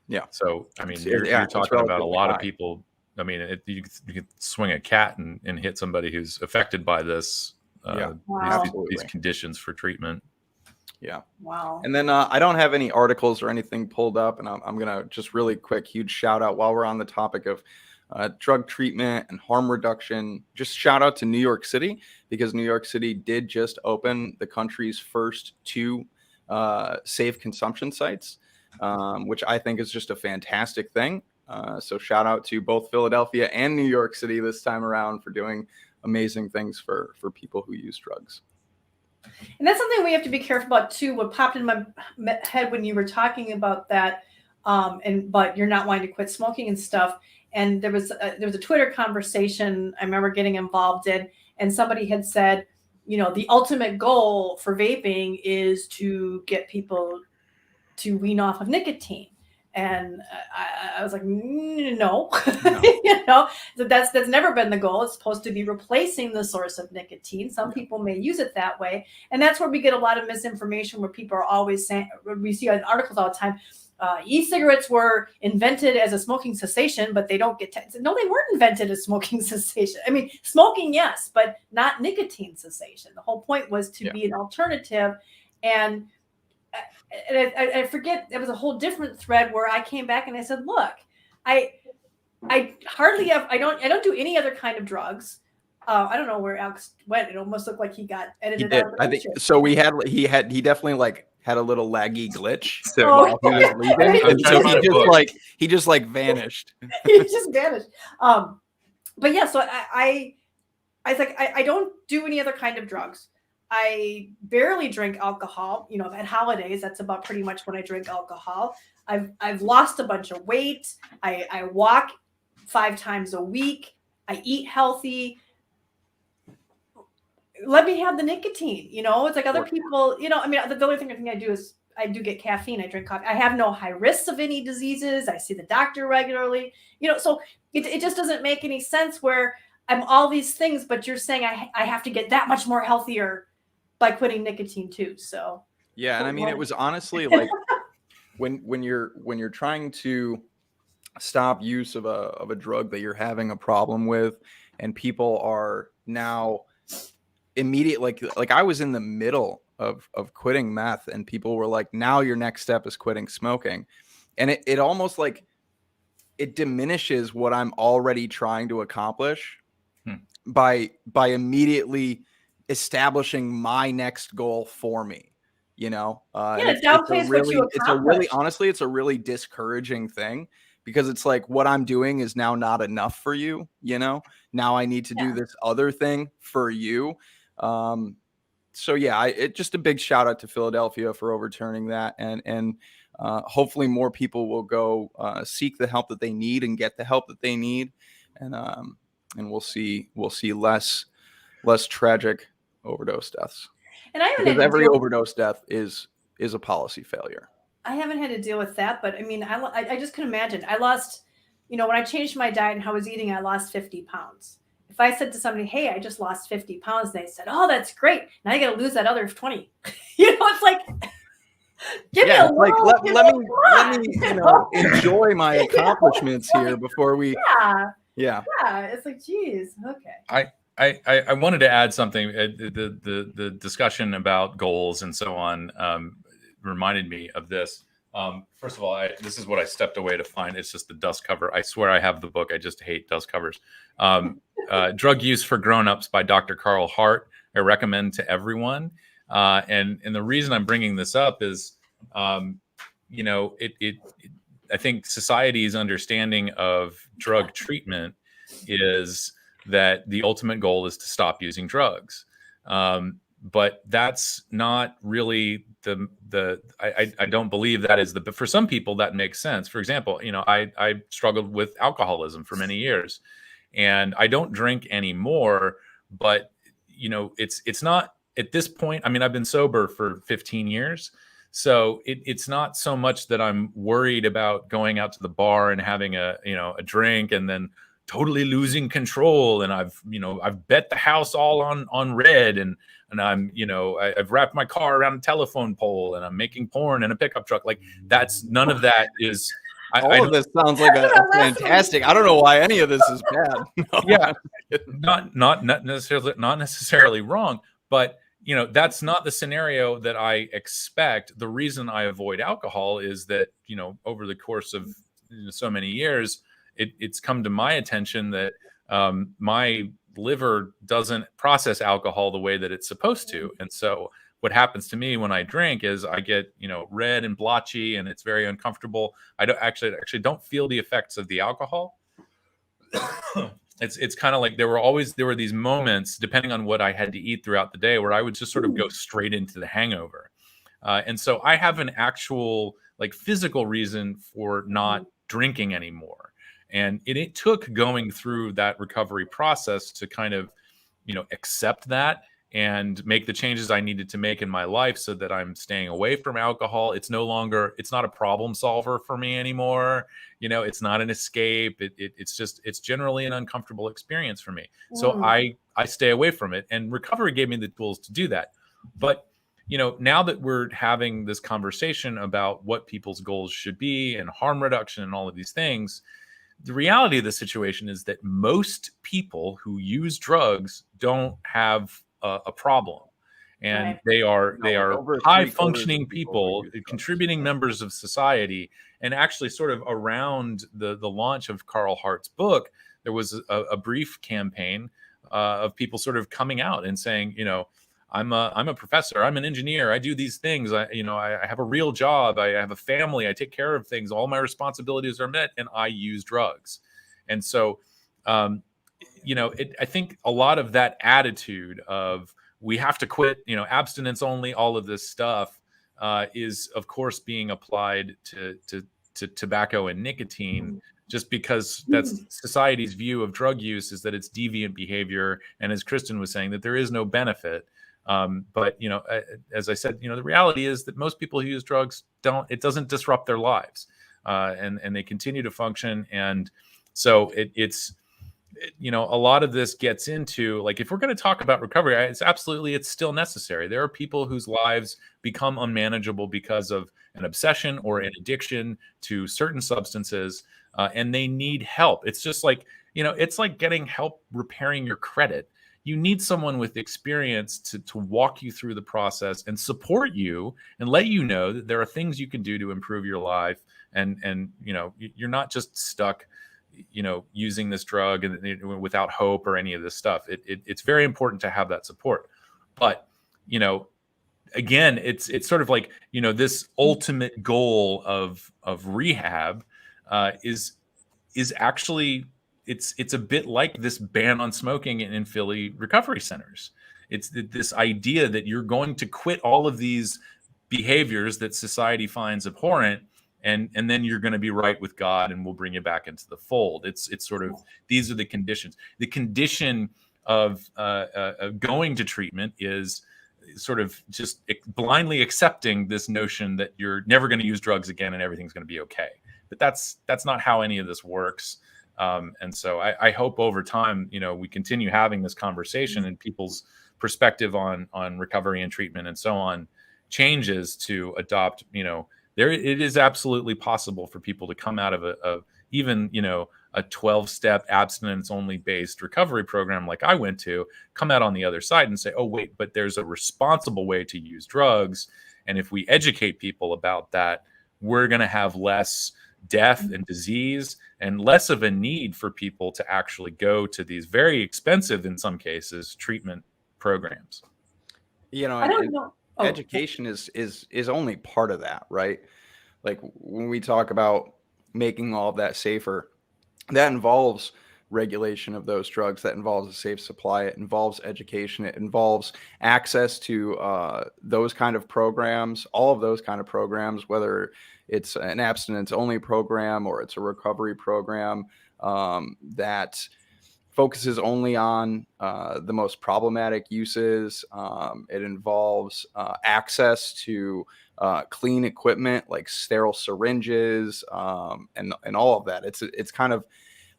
Yeah. So I mean, you're talking about a lot of people. I mean, you could swing a cat and hit somebody who's affected by this. These conditions for treatment. Yeah. Wow. And then I don't have any articles or anything pulled up, and I'm gonna just really quick huge shout out while we're on the topic of drug treatment and harm reduction. Just shout out to New York City, because New York City did just open the country's first 2 safe consumption sites, which I think is just a fantastic thing. So shout out to both Philadelphia and New York City this time around for doing amazing things for people who use drugs. And that's something we have to be careful about too. What popped in my head when you were talking about that, but you're not wanting to quit smoking and stuff. And there was a Twitter conversation I remember getting involved in, and somebody had said, the ultimate goal for vaping is to get people to wean off of nicotine. And I was like, no. So that's never been the goal. It's supposed to be replacing the source of nicotine. Some people may use it that way. And that's where we get a lot of misinformation, where people are always saying, we see in articles all the time, e-cigarettes were invented as a smoking cessation, but they don't get no, they weren't invented as smoking cessation. I mean, smoking, yes, but not nicotine cessation. The whole point was to be an alternative. And I forget, it was a whole different thread where I came back and I said, look, I hardly have, I don't do any other kind of drugs. I don't know where Alex went. It almost looked like he got edited out. I think so. He definitely had a little laggy glitch while he was leaving, and so he just vanished. He just vanished. But yeah, so I was like, I don't do any other kind of drugs. I barely drink alcohol. At holidays, that's about pretty much when I drink alcohol. I've lost a bunch of weight. I walk 5 times a week. I eat healthy. Let me have the nicotine. It's like other people. I mean, the only thing I do is I do get caffeine. I drink coffee. I have no high risks of any diseases. I see the doctor regularly. So it just doesn't make any sense where I'm all these things, but you're saying I have to get that much more healthier by quitting nicotine too. So yeah, and I mean, it was honestly like when you're trying to stop use of a drug that you're having a problem with, and people are now immediate, like I was in the middle of quitting meth, and people were like, now your next step is quitting smoking, and it almost like it diminishes what I'm already trying to accomplish by immediately establishing my next goal for me, it downplays what you accomplish. Honestly, it's a really discouraging thing, because it's like, what I'm doing is now not enough for you. Now I need to do this other thing for you. So yeah, just a big shout out to Philadelphia for overturning that, and hopefully more people will go seek the help that they need and get the help that they need, and and we'll see less tragic overdose deaths. And I haven't Because had to every deal- overdose death is a policy failure. I haven't had to deal with that, but I mean, I just can imagine. I lost, when I changed my diet and how I was eating, I lost 50 pounds. If I said to somebody, "Hey, I just lost 50 pounds," they said, "Oh, that's great. Now I got to lose that other 20." It's like, give me a like little, let me enjoy my accomplishments here before we. Yeah. It's like, geez, okay. I wanted to add something. The discussion about goals and so on reminded me of this. First of all, this is what I stepped away to find. It's just the dust cover. I swear I have the book. I just hate dust covers. Drug Use for Grown-Ups by Dr. Carl Hart. I recommend to everyone. And the reason I'm bringing this up is, I think society's understanding of drug treatment is that the ultimate goal is to stop using drugs. But that's not really I don't believe that is but for some people that makes sense. For example, I struggled with alcoholism for many years, and I don't drink anymore, but it's not at this point. I mean, I've been sober for 15 years. So it's not so much that I'm worried about going out to the bar and having a drink and then totally losing control. And I've bet the house all on red, and I'm, I've wrapped my car around a telephone pole, and I'm making porn in a pickup truck. Like, that's none of that is. All of this sounds like a fantastic. I don't know why any of this is bad. No. Yeah, not necessarily wrong, but that's not the scenario that I expect. The reason I avoid alcohol is that over the course of so many years, it's come to my attention that my liver doesn't process alcohol the way that it's supposed to. And so what happens to me when I drink is I get, red and blotchy, and it's very uncomfortable. I don't actually don't feel the effects of the alcohol. It's kind of like there were these moments, depending on what I had to eat throughout the day, where I would just sort of go straight into the hangover. And so I have an actual physical reason for not drinking anymore. And it took going through that recovery process to kind of, accept that and make the changes I needed to make in my life so that I'm staying away from alcohol. It's not a problem solver for me anymore. It's not an escape. It's generally an uncomfortable experience for me. So I stay away from it, and recovery gave me the tools to do that. But now that we're having this conversation about what people's goals should be and harm reduction and all of these things, the reality of the situation is that most people who use drugs don't have a problem, and Right. they are Over high 3/4 functioning of people, use drugs. contributing members of society. And actually, sort of around the launch of Carl Hart's book, there was a brief campaign of people sort of coming out and saying, I'm a professor, I'm an engineer, I do these things, I have a real job, I have a family, I take care of things, all my responsibilities are met, and I use drugs. And so I think a lot of that attitude of we have to quit, abstinence only, all of this stuff is of course being applied to tobacco and nicotine, just because that's society's view of drug use, is that it's deviant behavior, and as Kristin was saying, that there is no benefit. But as I said, the reality is that most people who use drugs it doesn't disrupt their lives, and they continue to function. And so it's a lot of this gets into, if we're going to talk about recovery, it's still necessary. There are people whose lives become unmanageable because of an obsession or an addiction to certain substances, and they need help. It's just it's like getting help repairing your credit. You need someone with experience to walk you through the process and support you and let you know that there are things you can do to improve your life. And you're not just stuck, using this drug and without hope or any of this stuff. It's very important to have that support. But, again, it's sort of like, this ultimate goal of rehab is actually, it's a bit like this ban on smoking in Philly recovery centers. It's this idea that you're going to quit all of these behaviors that society finds abhorrent, and then you're going to be right with God, and we'll bring you back into the fold. It's sort of, these are the conditions. The condition of going to treatment is sort of just blindly accepting this notion that you're never going to use drugs again and everything's going to be okay. But that's not how any of this works. And so I hope over time, we continue having this conversation and people's perspective on recovery and treatment and so on changes to adopt, it is absolutely possible for people to come out of even a 12-step abstinence only based recovery program like I went to, come out on the other side and say, oh wait, but there's a responsible way to use drugs, and if we educate people about that, we're going to have less death and disease and less of a need for people to actually go to these very expensive, in some cases, treatment programs. I don't know. Education is only part of that, right? Like when we talk about making all of that safer, that involves regulation of those drugs, that involves a safe supply, it involves education, it involves access to those kind of programs, all of those kind of programs, whether it's an abstinence only program or it's a recovery program that focuses only on the most problematic uses. It involves access to clean equipment like sterile syringes and all of that. It's kind of,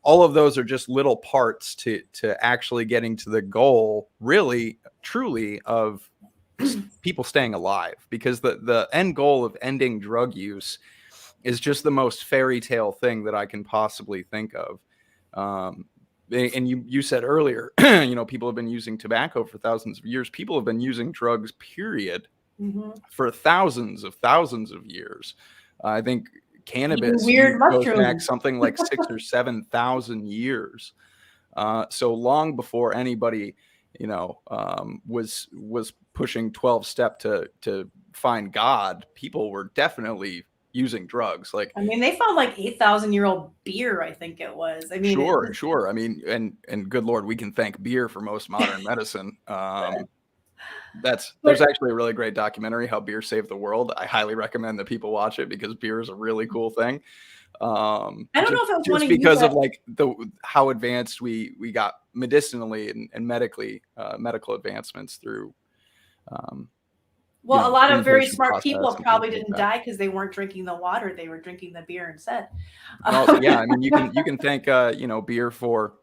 all of those are just little parts to actually getting to the goal, really, truly, of people staying alive, because the end goal of ending drug use is just the most fairy tale thing that I can possibly think of. And you said earlier, people have been using tobacco for thousands of years. People have been using drugs, period, for thousands of years. I think cannabis goes back something like 6,000 or 7,000 years. So long before anybody, was pushing 12-step to find God, people were definitely using drugs. Like, I mean, they found like 8,000-year-old beer, I think it was. I mean, sure. I mean, and good Lord, we can thank beer for most modern medicine. There's actually a really great documentary, How Beer Saved the World. I highly recommend that people watch it because beer is a really cool thing. I don't know if it was just because of like how advanced we got medicinally and medically, medical advancements through. Well, a lot of very smart people probably didn't die because they weren't drinking the water; they were drinking the beer instead. Yeah, I mean, you can thank beer for,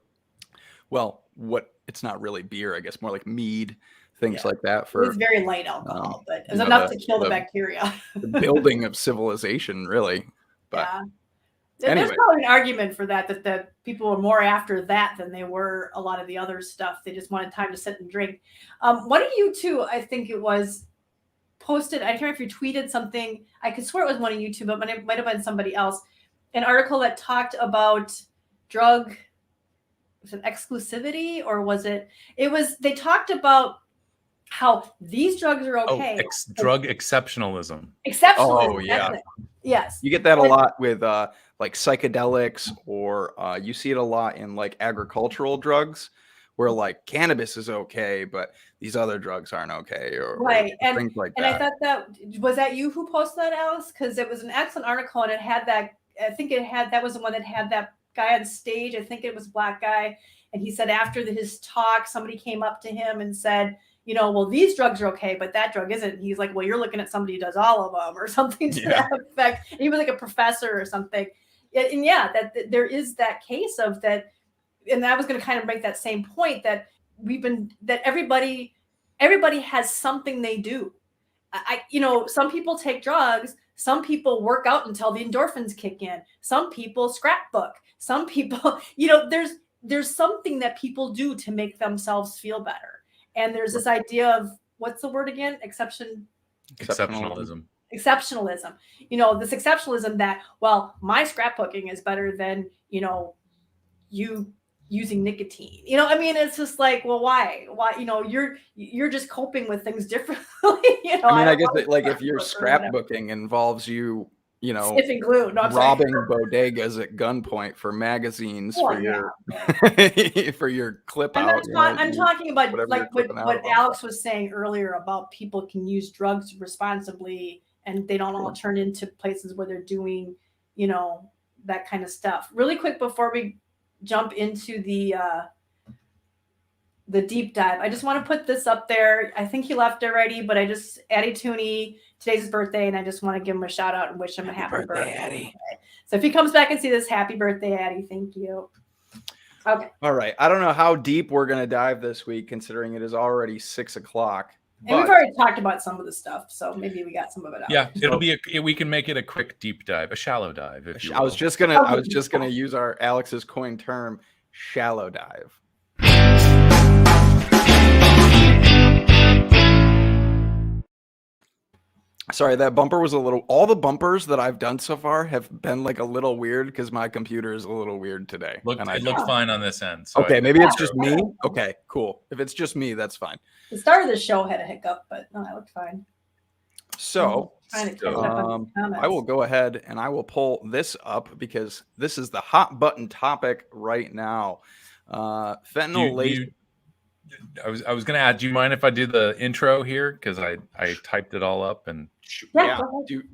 well, what, it's not really beer, I guess, more like mead, things like that. For it's very light alcohol, but it was enough to kill the bacteria. The building of civilization, really. But there's probably an argument for that people were more after that than they were a lot of the other stuff. They just wanted time to sit and drink. One of you two, I think it was, posted, I can't remember if you tweeted something, I could swear it was one of you two, but it might have been somebody else, an article that talked about drug, was it exclusivity, or was it they talked about how these drugs are okay. Drug exceptionalism. Oh, yeah. Yes. You get that a lot with like psychedelics, or you see it a lot in like agricultural drugs, where like cannabis is okay, but these other drugs aren't okay, or things like that. And I thought was that you who posted that, Alice? Because it was an excellent article, and it had that. I think that was the one that had that guy on stage. I think it was a black guy, and he said after his talk, somebody came up to him and said, well, these drugs are okay, but that drug isn't. And he's like, well, you're looking at somebody who does all of them, or something to that effect. And he was like a professor or something. And that there is that case of that. And I was going to kind of make that same point that everybody has something they do. Some people take drugs. Some people work out until the endorphins kick in. Some people scrapbook. Some people, there's something that people do to make themselves feel better. And there's this idea of, what's the word again? Exceptionalism. This exceptionalism that, well, my scrapbooking is better than, you using nicotine. It's just like, well, why you're just coping with things differently. I guess that, like, if your scrapbooking involves you sniffing glue, robbing bodegas at gunpoint for magazines for your clip and out. I'm talking about like what Alex was saying earlier about people can use drugs responsibly and they don't all turn into places where they're doing, you know, that kind of stuff. Really quick before we jump into the deep dive, I just want to put this up there. I think he left already, but Addie Tooney, today's his birthday, and I just want to give him a shout out and wish him a happy birthday. Addie. So if he comes back and see this, happy birthday, Addie. Thank you. Okay. All right. I don't know how deep we're going to dive this week, considering it is already 6 o'clock. And we've already talked about some of the stuff, so maybe we got some of it out. Yeah, it'll be we can make it a quick deep dive, a shallow dive. If you will. I was just gonna use our Alex's coin term, shallow dive. Sorry, that bumper was all the bumpers that I've done so far have been like a little weird because my computer is a little weird today. It looked fine on this end. So okay, maybe it's just me. Okay, cool. If it's just me, that's fine. The start of the show had a hiccup, but no, that looked fine. So, I will go ahead and I will pull this up because this is the hot button topic right now. Fentanyl-laced. I was going to add, do you mind if I do the intro here? Because I typed it all up and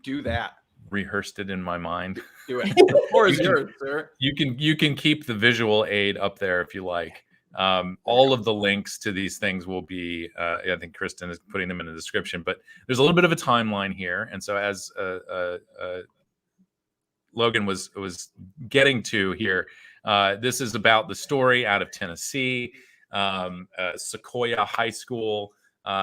do that. Rehearsed it in my mind. Do it. The floor is yours, sir. You can keep the visual aid up there if you like. All of the links to these things will be, I think Kristin is putting them in the description, but there's a little bit of a timeline here. And so as Logan was getting to here, this is about the story out of Tennessee, Sequoia High School,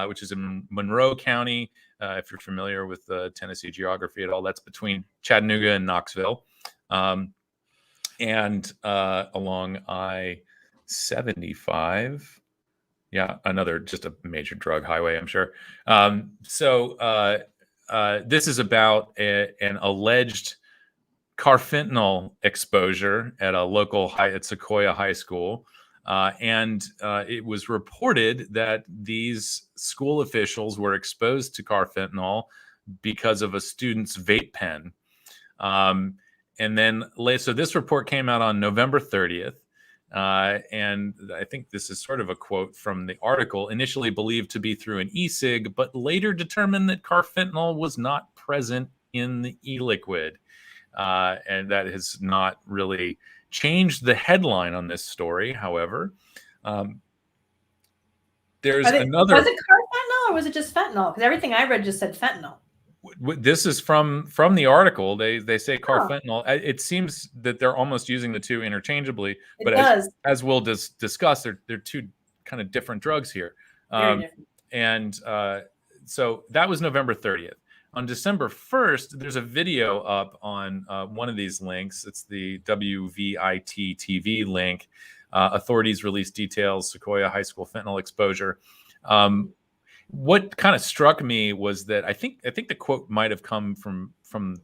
which is in Monroe County. If you're familiar with the Tennessee geography at all, that's between Chattanooga and Knoxville, and along I-75. Yeah, just a major drug highway, I'm sure. So this is about an alleged carfentanil exposure at a local at Sequoia High School. And it was reported that these school officials were exposed to carfentanil because of a student's vape pen. And then so this report came out on November 30th. And I think this is sort of a quote from the article, initially believed to be through an e-cig, but later determined that carfentanil was not present in the e-liquid. And that has not really changed the headline on this story. However, there's another. Was it carfentanil or was it just fentanyl? Because everything I read just said fentanyl. This is from the article. They say carfentanil. It seems that they're almost using the two interchangeably. But as we'll discuss, they're two kind of different drugs here. And so that was November 30th. On December 1st, there's a video up on one of these links. It's the WVIT TV link. Authorities release details, Sequoia High School fentanyl exposure. What kind of struck me was that I think the quote might have come from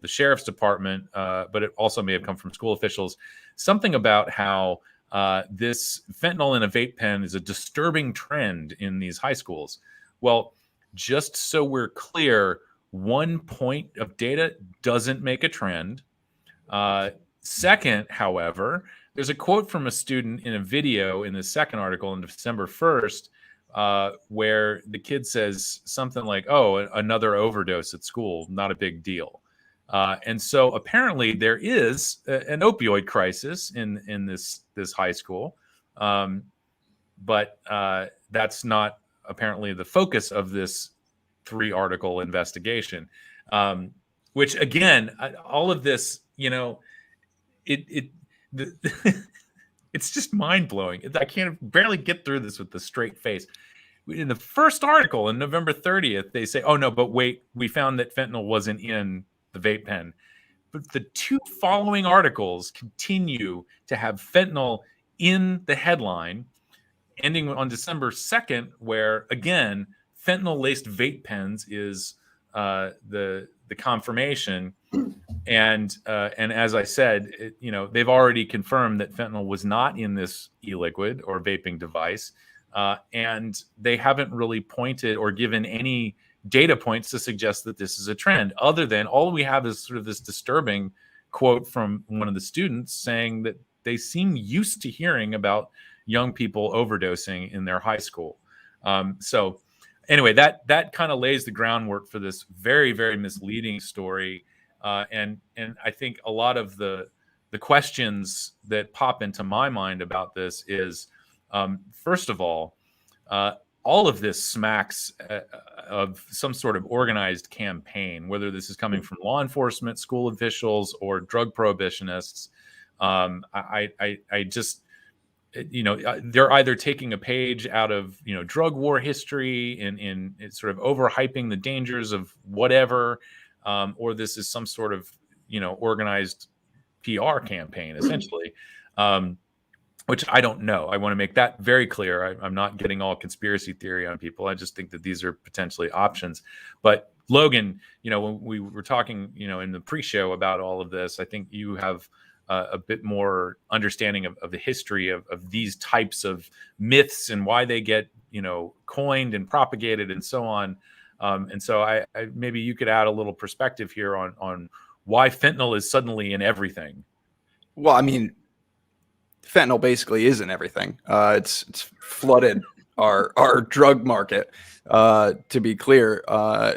the sheriff's department, but it also may have come from school officials. Something about how this fentanyl in a vape pen is a disturbing trend in these high schools. Well, just so we're clear, one point of data doesn't make a trend. Second, however, there's a quote from a student in a video in the second article on December 1st, where the kid says something like, "Oh, another overdose at school, not a big deal." And so apparently there is an opioid crisis in this high school, but that's not apparently the focus of this 3-article investigation, which again, all of this, it's just mind-blowing. I can't barely get through this with a straight face. In the first article on November 30th, they say, "Oh no, but wait, we found that fentanyl wasn't in the vape pen." But the 2 following articles continue to have fentanyl in the headline, ending on December 2nd, where again, fentanyl-laced vape pens is the confirmation, and as I said, they've already confirmed that fentanyl was not in this e-liquid or vaping device, and they haven't really pointed or given any data points to suggest that this is a trend. Other than all we have is sort of this disturbing quote from one of the students saying that they seem used to hearing about young people overdosing in their high school. So anyway, that kind of lays the groundwork for this very, very misleading story. And I think a lot of the questions that pop into my mind about this is, first of all of this smacks of some sort of organized campaign, whether this is coming from law enforcement, school officials, or drug prohibitionists. I just, they're either taking a page out of, drug war history in sort of overhyping the dangers of whatever, or this is some sort of, organized PR campaign, essentially. Which I don't know. I want to make that very clear. I'm not getting all conspiracy theory on people. I just think that these are potentially options. But Logan, when we were talking, in the pre-show about all of this, I think you have a bit more understanding of the history of these types of myths and why they get, coined and propagated and so on. And so I maybe you could add a little perspective here on why fentanyl is suddenly in everything. Well, I mean, fentanyl basically isn't everything. It's flooded our drug market. To be clear,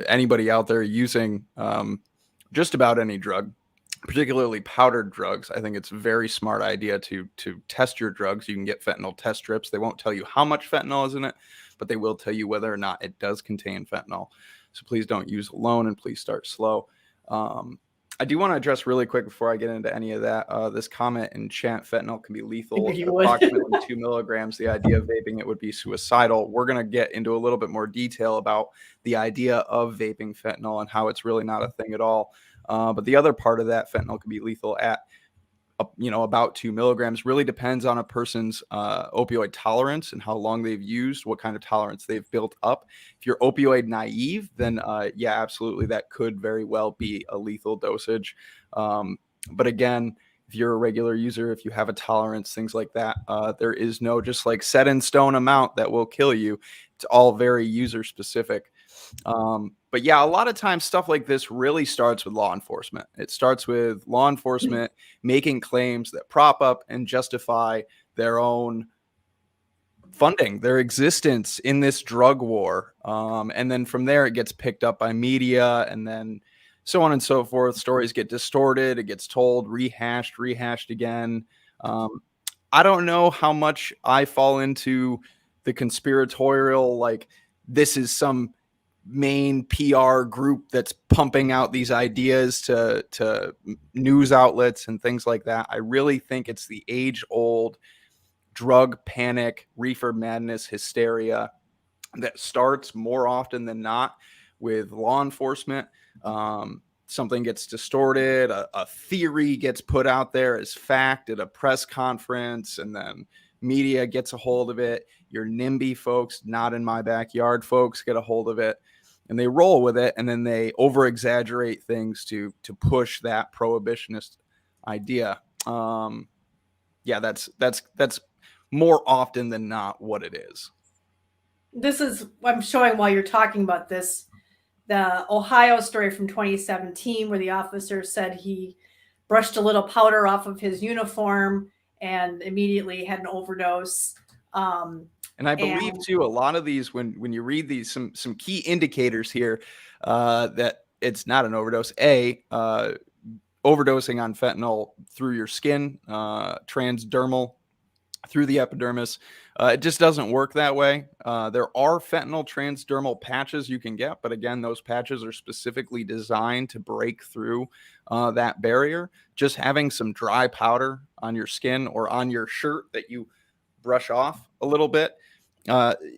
anybody out there using just about any drug, particularly powdered drugs, I think it's a very smart idea to test your drugs. You can get fentanyl test strips. They won't tell you how much fentanyl is in it, but they will tell you whether or not it does contain fentanyl. So please don't use alone, and please start slow. I do want to address really quick before I get into any of that, this comment in chat: fentanyl can be lethal at approximately 2 milligrams. The idea of vaping it would be suicidal. We're going to get into a little bit more detail about the idea of vaping fentanyl and how it's really not a thing at all. But the other part of that, fentanyl can be lethal at about 2 milligrams, really depends on a person's opioid tolerance and how long they've used, what kind of tolerance they've built up. If you're opioid naive, then yeah, absolutely, that could very well be a lethal dosage. But again, if you're a regular user, if you have a tolerance, things like that, there is no just like set in stone amount that will kill you. It's all very user specific. But yeah, a lot of times stuff like this really starts with law enforcement. It starts with law enforcement making claims that prop up and justify their own funding, their existence in this drug war. And then from there, it gets picked up by media, and then so on and so forth. Stories get distorted. It gets told, rehashed again. I don't know how much I fall into the conspiratorial, like this is some Maine PR group that's pumping out these ideas to news outlets and things like that. I really think it's the age-old drug panic, reefer madness, hysteria that starts more often than not with law enforcement. Something gets distorted, a theory gets put out there as fact at a press conference, and then media gets a hold of it. Your NIMBY folks, not in my backyard folks, get a hold of it, and they roll with it, and then they over exaggerate things to push that prohibitionist idea. Yeah, that's more often than not what it is. This is, I'm showing while you're talking about this, the Ohio story from 2017, where the officer said he brushed a little powder off of his uniform and immediately had an overdose. And I believe too, a lot of these, when you read these, some key indicators here that it's not an overdose. Overdosing on fentanyl through your skin, transdermal, through the epidermis. It just doesn't work that way. There are fentanyl transdermal patches you can get, but again, those patches are specifically designed to break through that barrier. Just having some dry powder on your skin or on your shirt that you brush off a little bit,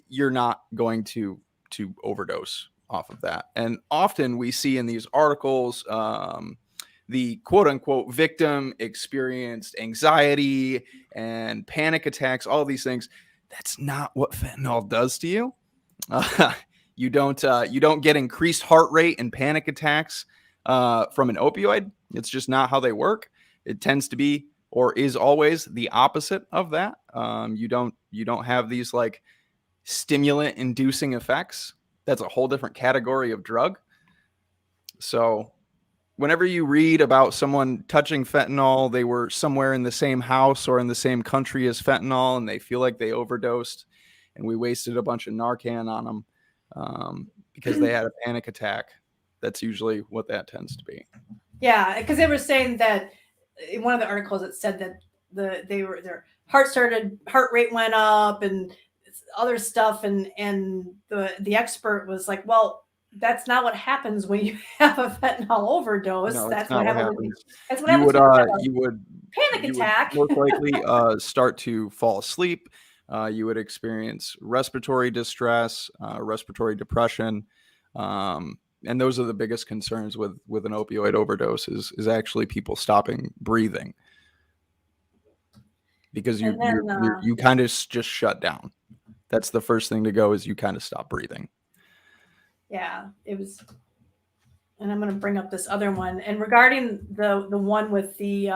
you're not going to overdose off of that. And often we see in these articles, the quote unquote victim experienced anxiety and panic attacks, all these things. That's not what fentanyl does to you. You don't get increased heart rate and panic attacks from an opioid. It's just not how they work. It tends to be, or is always, the opposite of that. You don't have these like stimulant inducing effects. That's a whole different category of drug. So whenever you read about someone touching fentanyl, they were somewhere in the same house or in the same country as fentanyl, and they feel like they overdosed and we wasted a bunch of Narcan on them. because they had a panic attack. That's usually what that tends to be. Yeah, because they were saying that in one of the articles it said that their heart rate went up and other stuff, and the expert was like, well, that's not what happens when you have a fentanyl overdose. No, that's not what what happens. happens. That's what You happens. would you would Panic you would attack. most likely start to fall asleep. You would experience respiratory distress, respiratory depression, and those are the biggest concerns with an opioid overdose is actually people stopping breathing, because you kind of just shut down. That's the first thing to go, is you kind of stop breathing. Yeah, it was. And I'm going to bring up this other one. And regarding the one with the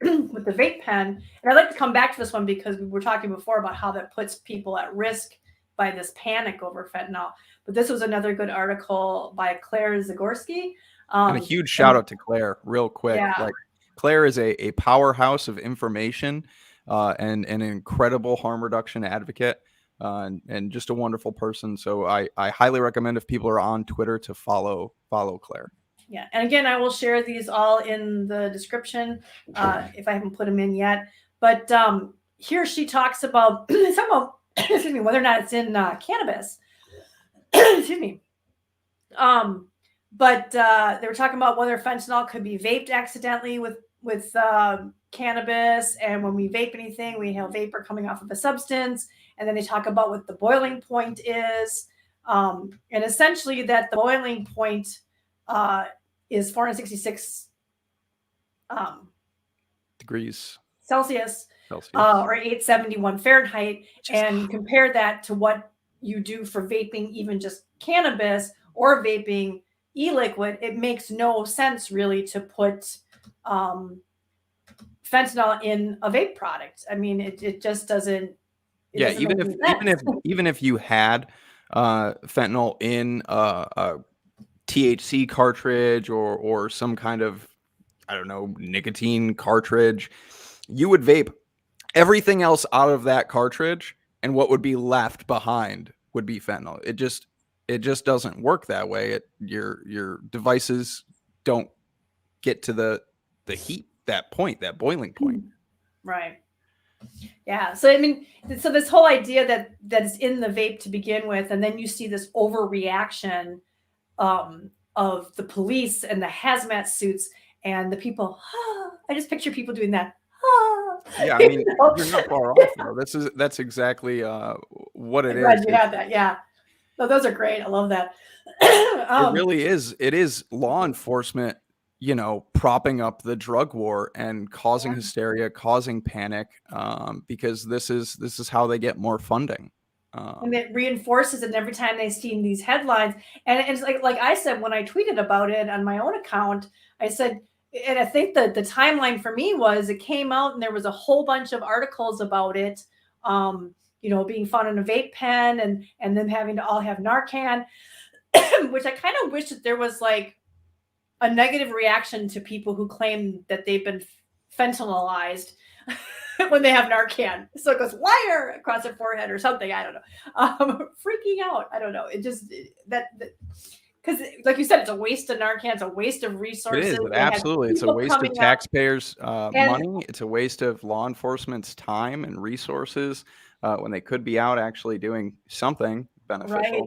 with the vape pen, and I'd like to come back to this one because we were talking before about how that puts people at risk by this panic over fentanyl. But this was another good article by Claire Zagorski. And a huge shout out to Claire, real quick. Yeah. Like, Claire is a powerhouse of information and an incredible harm reduction advocate. And just a wonderful person. So I highly recommend, if people are on Twitter, to follow Claire. Yeah. And again, I will share these all in the description if I haven't put them in yet. But here she talks about, excuse me, whether or not it's in cannabis. Excuse me. But they were talking about whether fentanyl could be vaped accidentally with cannabis. And when we vape anything, we inhale vapor coming off of a substance. And then they talk about what the boiling point is. And essentially that the boiling point is 466 degrees Celsius. Or 871 Fahrenheit. And compare that to what you do for vaping, even just cannabis or vaping e-liquid. It makes no sense really to put fentanyl in a vape product. I mean, it just doesn't. Yeah, even if you had fentanyl in a THC cartridge or some kind of, I don't know, nicotine cartridge, you would vape everything else out of that cartridge, and what would be left behind would be fentanyl. It just doesn't work that way. Your devices don't get to the heat, that boiling point. Right. Yeah. So, I mean, so this whole idea that is in the vape to begin with, and then you see this overreaction of the police and the hazmat suits and the people. I just picture people doing that. Yeah, I mean, you're not far off, though. That's exactly what it is. You had that, yeah. No, those are great. I love that. It really is. It is law enforcement, propping up the drug war and causing hysteria, causing panic, because this is how they get more funding. And it reinforces it every time they see these headlines. And it's like I said, when I tweeted about it on my own account, I said, and I think that the timeline for me was, it came out and there was a whole bunch of articles about it, being found in a vape pen and them having to all have Narcan, which I kind of wish that there was like a negative reaction to people who claim that they've been fentanylized when they have Narcan. So it goes liar across their forehead or something. I don't know. Freaking out. I don't know. It just because, like you said, it's a waste of Narcan. It's a waste of resources. It is. Absolutely. It's a waste of taxpayers' money. It's a waste of law enforcement's time and resources when they could be out actually doing something beneficial. Right.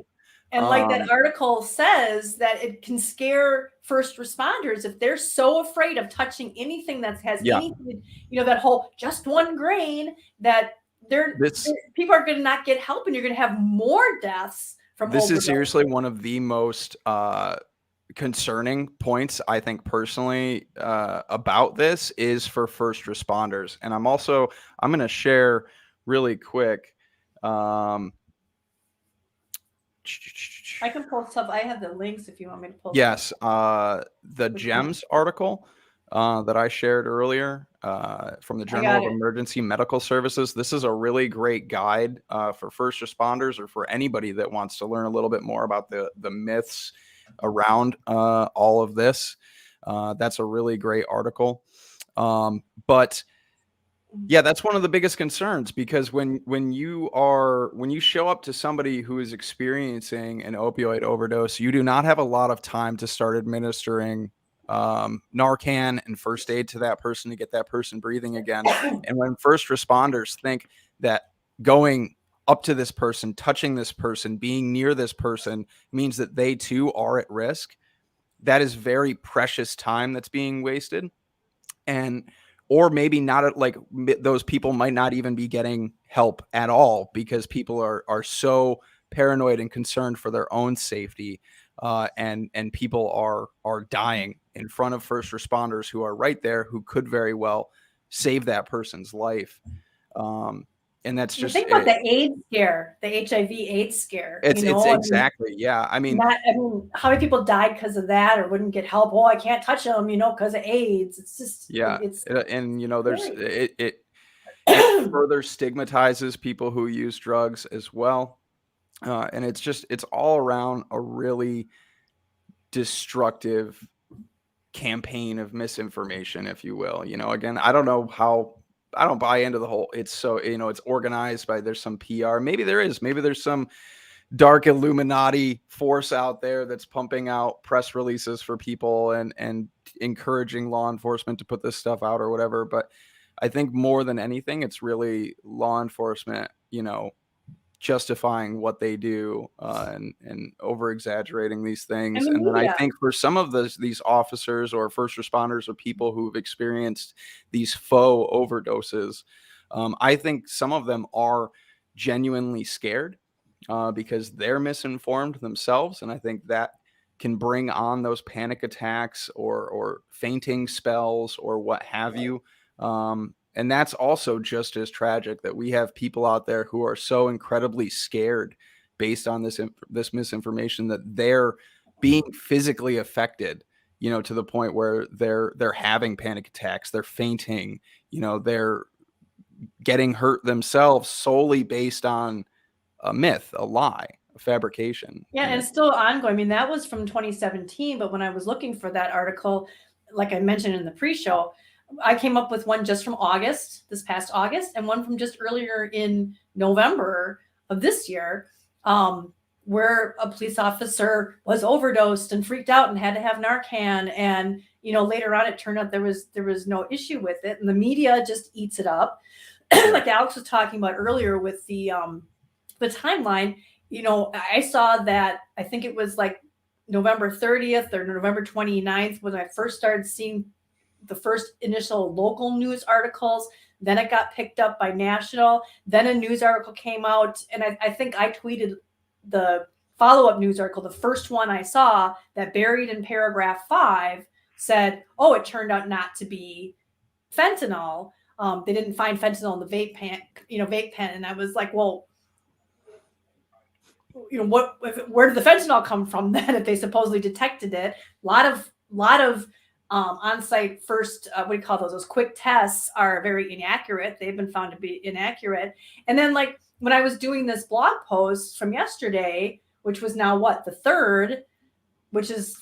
And like that article says, that it can scare first responders if they're so afraid of touching anything that has anything, that whole just 1 grain, that people are going to not get help, and you're going to have more deaths. This is seriously one of the most concerning points, I think, personally, about this, is for first responders. And I'm going to share really quick. I can post stuff. I have the links if you want me to post. Yes. The GEMS article that I shared earlier from the Journal of Emergency Medical Services. This is a really great guide for first responders, or for anybody that wants to learn a little bit more about the myths around all of this. That's a really great article. But Yeah, that's one of the biggest concerns, because when you show up to somebody who is experiencing an opioid overdose, you do not have a lot of time to start administering Narcan and first aid to that person to get that person breathing again. And when first responders think that going up to this person, touching this person, being near this person means that they too are at risk, that is very precious time that's being wasted. And or maybe not, like those people might not even be getting help at all, because people are so paranoid and concerned for their own safety, and people are dying in front of first responders who are right there, who could very well save that person's life. And that's just think about the AIDS scare, the HIV/AIDS scare. It's exactly, yeah. I mean, how many people died because of that, or wouldn't get help? Oh, I can't touch them, because of AIDS. It's just, yeah. It's and there's it further stigmatizes people who use drugs as well, and it's all around a really destructive campaign of misinformation, if you will. Again, I don't buy into the whole, it's so, it's organized by, there's some PR. Maybe there's some dark Illuminati force out there that's pumping out press releases for people and encouraging law enforcement to put this stuff out or whatever. But I think more than anything, it's really law enforcement, justifying what they do, and over exaggerating these things. And then I think for some of these officers or first responders or people who've experienced these faux overdoses, I think some of them are genuinely scared, because they're misinformed themselves. And I think that can bring on those panic attacks or fainting spells or what have you. And that's also just as tragic, that we have people out there who are so incredibly scared based on this misinformation, that they're being physically affected, to the point where they're having panic attacks, they're fainting, they're getting hurt themselves solely based on a myth, a lie, a fabrication. Yeah, and it's still ongoing. I mean, that was from 2017, but when I was looking for that article, like I mentioned in the pre-show, I came up with one just from this past August, and one from just earlier in November of this year, where a police officer was overdosed and freaked out and had to have Narcan. And, later on, it turned out there was no issue with it. And the media just eats it up. Like Alex was talking about earlier with the timeline, I saw that, I think it was like November 30th or November 29th when I first started seeing the first initial local news articles. Then it got picked up by national. Then a news article came out, and I think I tweeted the follow-up news article. The first one I saw that buried in paragraph 5 said, "Oh, it turned out not to be fentanyl. They didn't find fentanyl in the vape pen." And I was like, well, where did the fentanyl come from then, if they supposedly detected it? A lot of on-site first, what do you call those quick tests are very inaccurate. They've been found to be inaccurate. And then, like, when I was doing this blog post from yesterday, which was now the 3rd, which is,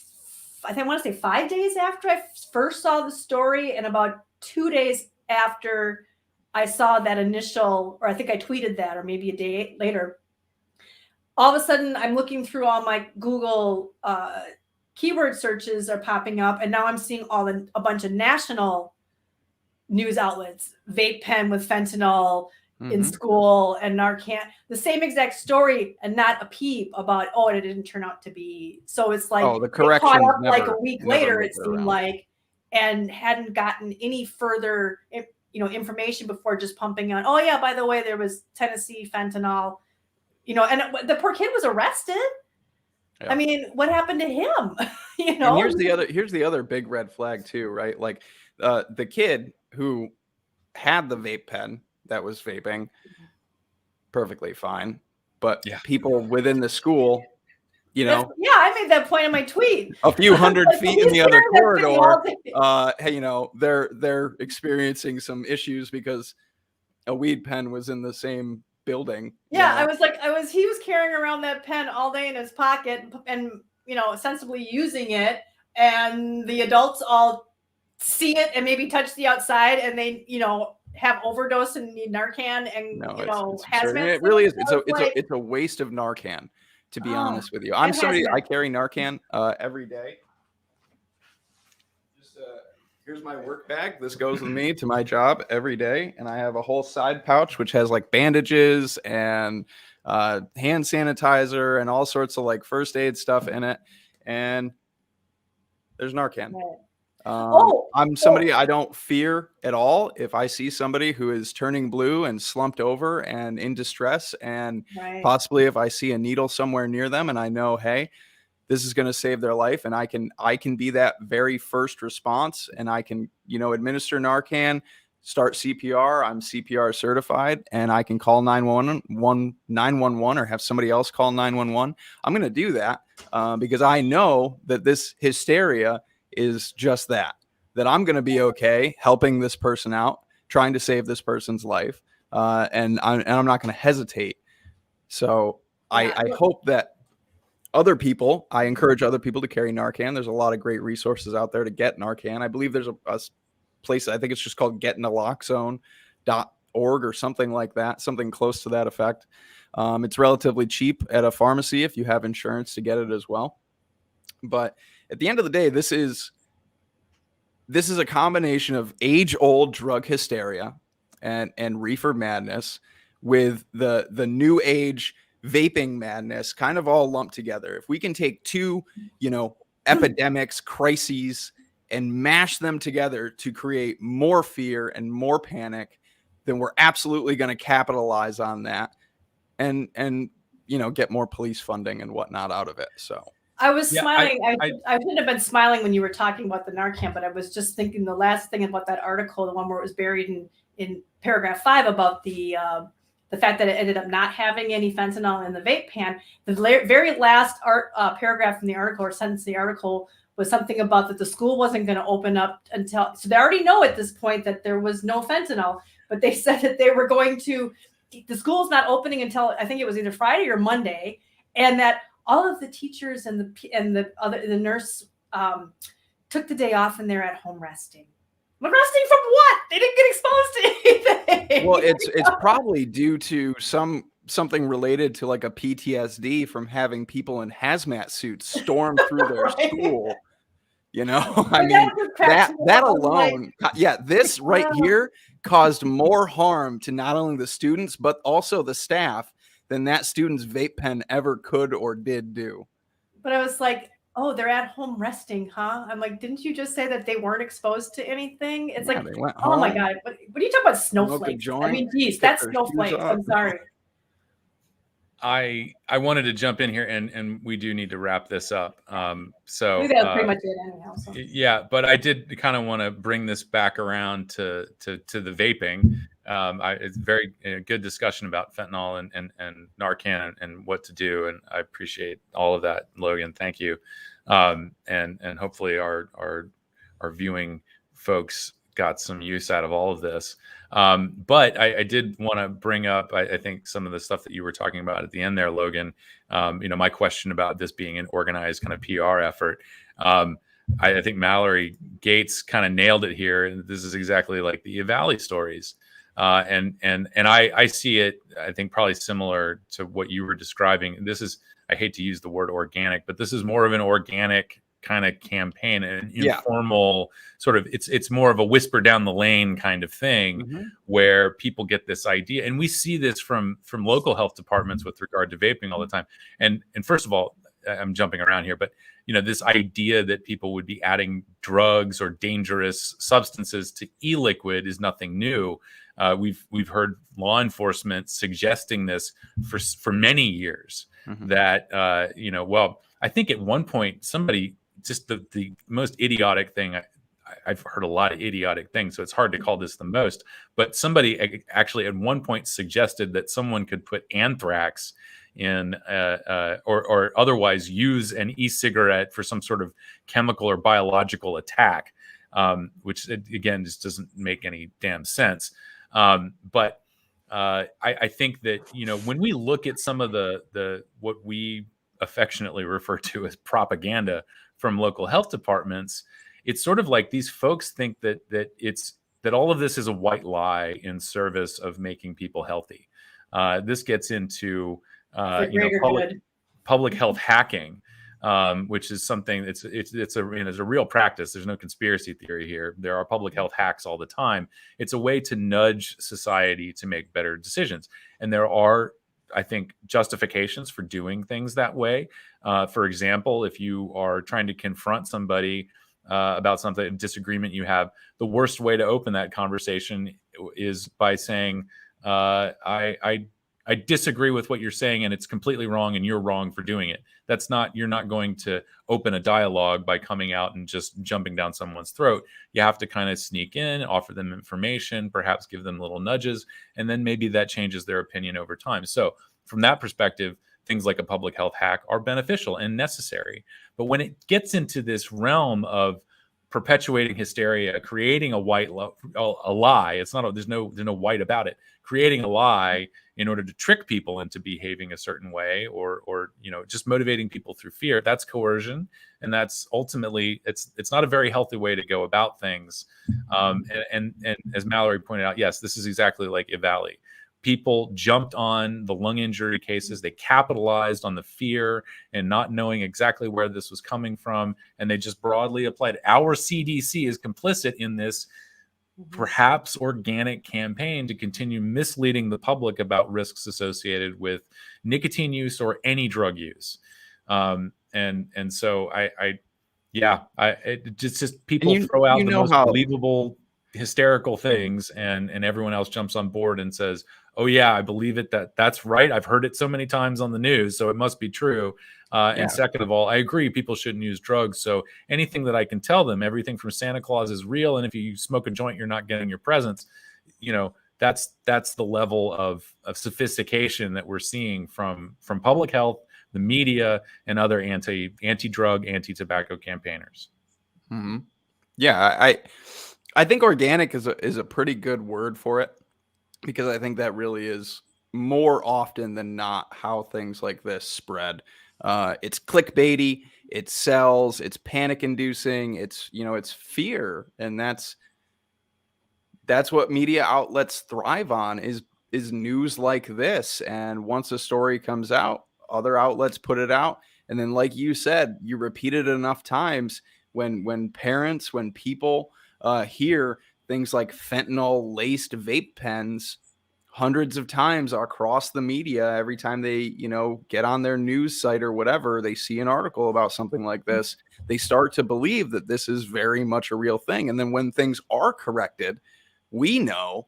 I think I want to say 5 days after I first saw the story, and about 2 days after I saw that initial, or I think I tweeted that, or maybe a day later, all of a sudden I'm looking through all my Google keyword searches are popping up, and now I'm seeing a bunch of national news outlets, vape pen with fentanyl in school and Narcan, the same exact story, and not a peep about, it didn't turn out to be. So it's like, the correction caught up like a week later, it seemed like, and hadn't gotten any further information before just pumping on, by the way, there was Tennessee fentanyl, and the poor kid was arrested. Yeah. I mean, what happened to him? And here's the other big red flag too, right? Like the kid who had the vape pen that was vaping, perfectly fine, but people within the school, I made that point in my tweet. A few hundred feet in the other corridor, they're experiencing some issues because a weed pen was in the same building. Yeah, he was carrying around that pen all day in his pocket and sensibly using it, and the adults all see it and maybe touch the outside, and they have overdose and need Narcan and No, hazmat absurd. And it suits. really is. So It's a waste of Narcan, to be honest with you. and I'm somebody, I hazmat. carry Narcan every day. Just here's my work bag. This goes with me to my job every day, and I have a whole side pouch which has like bandages and hand sanitizer and all sorts of like first aid stuff in it. And there's Narcan. I'm somebody I don't fear at all. If I see somebody who is turning blue and slumped over and in distress, and possibly if I see a needle somewhere near them and I know, hey, this is going to save their life, and I can be that very first response, and I can, administer Narcan, start CPR. I'm CPR certified, and I can call 911 or have somebody else call 911. I'm going to do that because I know that this hysteria is just that I'm going to be okay helping this person out, trying to save this person's life. And I'm not going to hesitate. So I hope that I encourage other people to carry Narcan. There's a lot of great resources out there to get Narcan. I believe there's a place, I think it's just called getnaloxone.org or something like that, something close to that effect. It's relatively cheap at a pharmacy if you have insurance to get it as well. But at the end of the day, this is a combination of age-old drug hysteria and reefer madness with the new age vaping madness kind of all lumped together. If we can take two, epidemics, crises, and mash them together to create more fear and more panic, then we're absolutely going to capitalize on that and get more police funding and whatnot out of it. So I was smiling. I shouldn't have been smiling when you were talking about the Narcan, but I was just thinking the last thing about that article, the one where it was buried in paragraph 5 about the fact that it ended up not having any fentanyl in the vape pen. The very last paragraph in the article or sentence in the article was something about that the school wasn't going to open up until, so they already know at this point that there was no fentanyl, but they said that they were going to, the school's not opening until I think it was either Friday or Monday, and that all of the teachers and the nurse took the day off and they're at home resting. But resting from what? They didn't get exposed to anything. Well, it's probably due to something related to like a PTSD from having people in hazmat suits storm through their school. I mean, that alone, this right here caused more harm to not only the students, but also the staff than that student's vape pen ever could or did do. But I was like, oh, they're at home resting, huh? I'm like, didn't you just say that they weren't exposed to anything? It's like, oh my God, what are you talking about, snowflakes? I mean, geez, that's snowflakes. I'm sorry. I wanted to jump in here, and we do need to wrap this up. So that's pretty much it anyhow. So. Yeah, but I did kind of want to bring this back around to the vaping. It's very good discussion about fentanyl and Narcan and what to do, and I appreciate all of that, Logan. Thank you, and hopefully our viewing folks got some use out of all of this. But I did want to bring up, I think, some of the stuff that you were talking about at the end there, Logan. My question about this being an organized kind of PR effort. I think Mallory Gates kind of nailed it here. And this is exactly like the Valley stories. And I see it, I think, probably similar to what you were describing. This is, I hate to use the word organic, but this is more of an organic kind of campaign, an informal sort of, it's more of a whisper down the lane kind of thing, where people get this idea. And we see this from local health departments with regard to vaping all the time. And first of all, I'm jumping around here, but this idea that people would be adding drugs or dangerous substances to e-liquid is nothing new. We've heard law enforcement suggesting this for many years. That well, I think at one point somebody, just the most idiotic thing, I've heard a lot of idiotic things, so it's hard to call this the most, but somebody actually at one point suggested that someone could put anthrax in or otherwise use an e-cigarette for some sort of chemical or biological attack, which again just doesn't make any damn sense. But I think that when we look at some of the what we affectionately refer to as propaganda from local health departments, it's sort of like these folks think that it's that all of this is a white lie in service of making people healthy. This gets into public health hacking, which is something it's a real practice. There's no conspiracy theory here. There are public health hacks all the time. It's a way to nudge society to make better decisions, and there are, I think, justifications for doing things that way. For example, if you are trying to confront somebody about something, a disagreement you have, the worst way to open that conversation is by saying, I disagree with what you're saying, and it's completely wrong, and you're wrong for doing it. You're not going to open a dialogue by coming out and just jumping down someone's throat. You have to kind of sneak in, offer them information, perhaps give them little nudges, and then maybe that changes their opinion over time. So from that perspective, things like a public health hack are beneficial and necessary. But when it gets into this realm of perpetuating hysteria, creating a lie, there's no white about it, creating a lie in order to trick people into behaving a certain way, or just motivating people through fear, that's coercion. And that's ultimately, it's not a very healthy way to go about things. And as Mallory pointed out, yes, this is exactly like EVALI. People jumped on the lung injury cases. They capitalized on the fear and not knowing exactly where this was coming from, and they just broadly applied it. Our CDC is complicit in this perhaps organic campaign to continue misleading the public about risks associated with nicotine use or any drug use. And so it's just people throw out the most believable, hysterical things, and everyone else jumps on board and says, oh yeah, I believe it, that's right, I've heard it so many times on the news, so it must be true. And second of all, I agree, people shouldn't use drugs, so anything that I can tell them, everything from Santa Claus is real, and if you smoke a joint you're not getting your presents, that's the level of sophistication that we're seeing from public health, the media, and other anti-drug, anti-tobacco campaigners. Mm-hmm. Yeah, I think organic is a pretty good word for it, because I think that really is more often than not how things like this spread. It's clickbaity, it sells, it's panic inducing, it's fear. And that's what media outlets thrive on, is news like this. And once a story comes out, other outlets put it out. And then, like you said, you repeat it enough times, when people hear things like fentanyl-laced vape pens hundreds of times across the media, every time they, get on their news site or whatever, they see an article about something like this, they start to believe that this is very much a real thing. And then when things are corrected, we know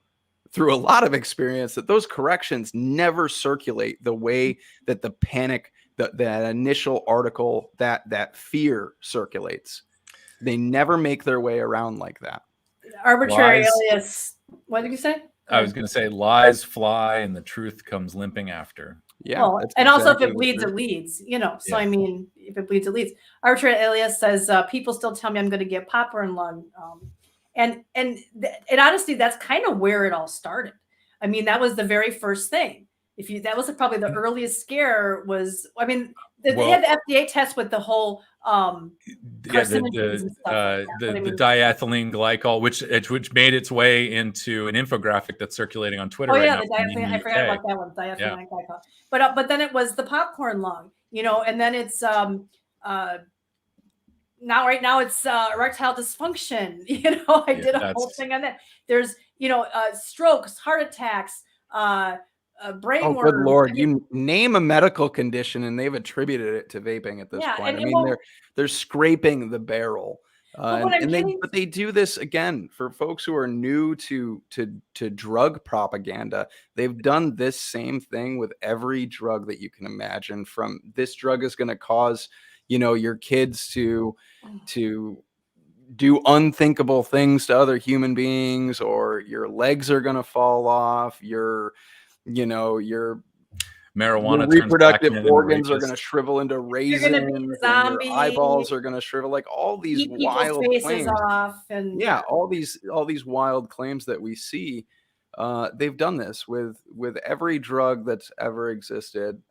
through a lot of experience that those corrections never circulate the way that the panic, that initial article, that fear circulates. They never make their way around like that. Arbitrary alias. What did you say? I was going to say lies fly and the truth comes limping after. Yeah. Well, and also if it bleeds, it leads, So, yeah. I mean, if it bleeds, it leads. Arbitrary alias says, people still tell me I'm going to get popcorn lung. And honestly, that's kind of where it all started. I mean, that was the very first thing. That was probably the earliest scare was, I mean, they had the FDA test with the whole the diethylene glycol, which made its way into an infographic that's circulating on Twitter. Oh yeah, the diethylene. I forgot about that one. Diethylene glycol. But then it was the popcorn lung, and then it's right now it's erectile dysfunction. I did a whole thing on that. There's strokes, heart attacks. Brain worms. Good Lord. You name a medical condition and they've attributed it to vaping at this point. They're scraping the barrel. But they do this again for folks who are new to drug propaganda. They've done this same thing with every drug that you can imagine. From this drug is going to cause, your kids to do unthinkable things to other human beings, or your legs are going to fall off. Your marijuana, your reproductive organs are going to shrivel into raisins, and your eyeballs are going to shrivel. Like all these wild claims off, all these wild claims that we see. They've done this with every drug that's ever existed.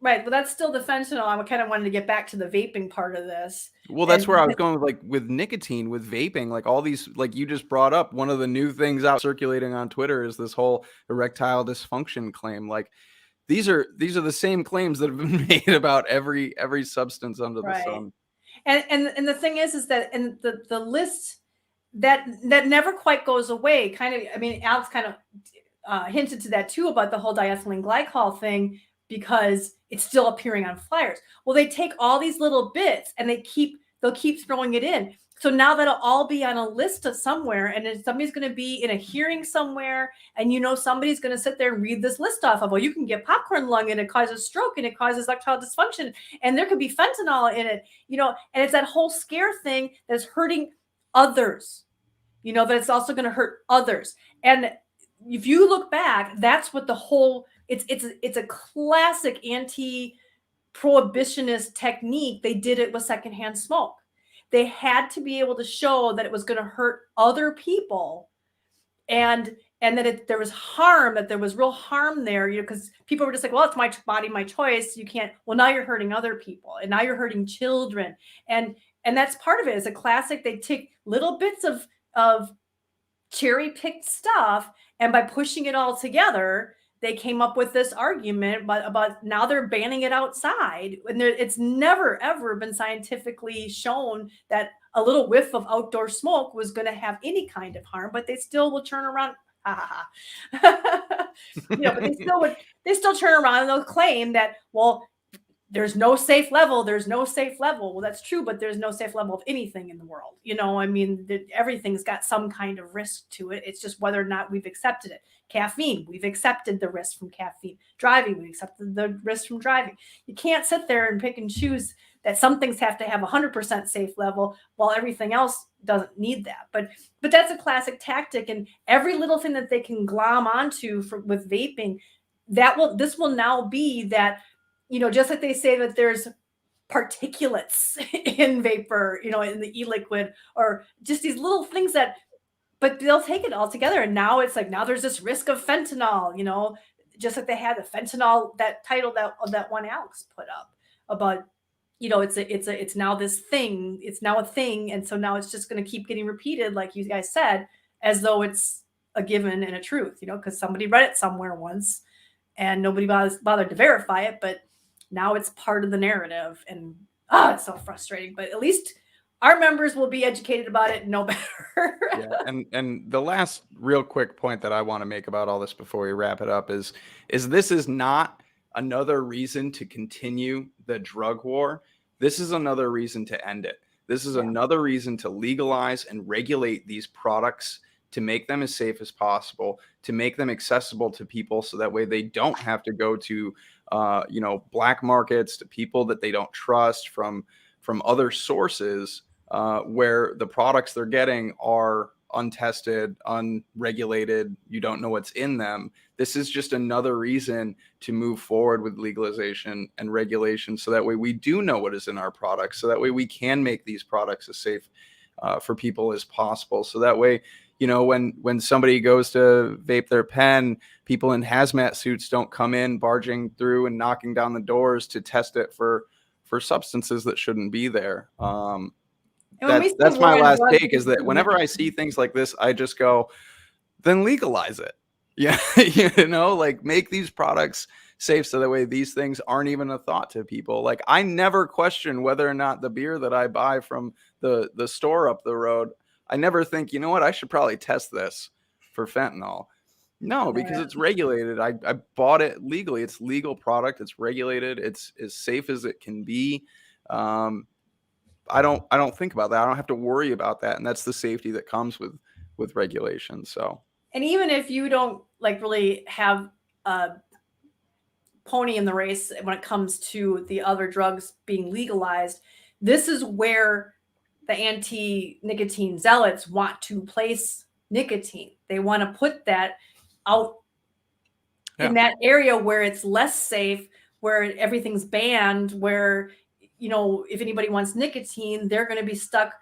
Right. Well, that's still the fentanyl. I kind of wanted to get back to the vaping part of this. Well, that's And where I was going with, like, with nicotine, with vaping, like all these, like you just brought up, one of the new things out circulating on Twitter is this whole erectile dysfunction claim. Like these are the same claims that have been made about every substance under the right. sun. And the thing is that and the list that never quite goes away. Kind of, I mean, Alex kind of hinted to that too about the whole diethylene glycol thing, because it's still appearing on flyers. Well, they take all these little bits and they'll keep throwing it in. So now that'll all be on a list of somewhere, and then somebody's going to be in a hearing somewhere, and somebody's going to sit there and read this list off of, well, you can get popcorn lung and it causes stroke and it causes erectile dysfunction, and there could be fentanyl in it, and it's that whole scare thing that's hurting others, that it's also going to hurt others. And if you look back, that's what the whole it's a classic anti-prohibitionist technique. They did it with secondhand smoke. They had to be able to show that it was going to hurt other people, and that there was harm, that there was real harm there, because people were just like, well, it's my body, my choice. You can't. Well, now you're hurting other people, and now you're hurting children, and that's part of it. It's a classic. They take little bits of cherry-picked stuff, and by pushing it all together, they came up with this argument about now they're banning it outside, and it's never ever been scientifically shown that a little whiff of outdoor smoke was going to have any kind of harm, but they still will turn around. But they still turn around and they'll claim that, well, there's no safe level. There's no safe level. Well, that's true, but there's no safe level of anything in the world. I mean, everything's got some kind of risk to it. It's just whether or not we've accepted it. Caffeine, we've accepted the risk from caffeine. Driving, we accepted the risk from driving. You can't sit there and pick and choose that some things have to have 100% safe level while everything else doesn't need that. But that's a classic tactic, and every little thing that they can glom onto with vaping, this will now be that. Just like they say that there's particulates in vapor, in the e-liquid, or just these little things but they'll take it all together. And now it's like, now there's this risk of fentanyl, just like they had the fentanyl, that title that one Alex put up about, it's now this thing, it's now a thing. And so now it's just going to keep getting repeated, like you guys said, as though it's a given and a truth, because somebody read it somewhere once and nobody bothered to verify it, but now it's part of the narrative, and it's so frustrating. But at least our members will be educated about it and know better. Yeah, and the last real quick point that I want to make about all this before we wrap it up is this is not another reason to continue the drug war. This is another reason to end it. This is another reason to legalize and regulate these products, to make them as safe as possible, to make them accessible to people, so that way they don't have to go to black markets, to people that they don't trust from other sources, where the products they're getting are untested, unregulated. You don't know what's in them. This is just another reason to move forward with legalization and regulation, so that way we do know what is in our products, so that way we can make these products as safe for people as possible. So that way, when somebody goes to vape their pen, people in hazmat suits don't come in barging through and knocking down the doors to test it for substances that shouldn't be there. That's my last take, is that whenever I see things like this, I just go, then legalize it. Yeah. Like, make these products safe, so that way these things aren't even a thought to people. Like, I never question whether or not the beer that I buy from the store up the road, I never think, you know what, I should probably test this for fentanyl. No, because it's regulated. I bought it legally. It's legal product. It's regulated. It's as safe as it can be. I don't think about that. I don't have to worry about that. And that's the safety that comes with regulation. So, and even if you don't really have a pony in the race when it comes to the other drugs being legalized, this is where the anti-nicotine zealots want to place nicotine. They want to put that out in that area where it's less safe, where everything's banned, where, if anybody wants nicotine, they're going to be stuck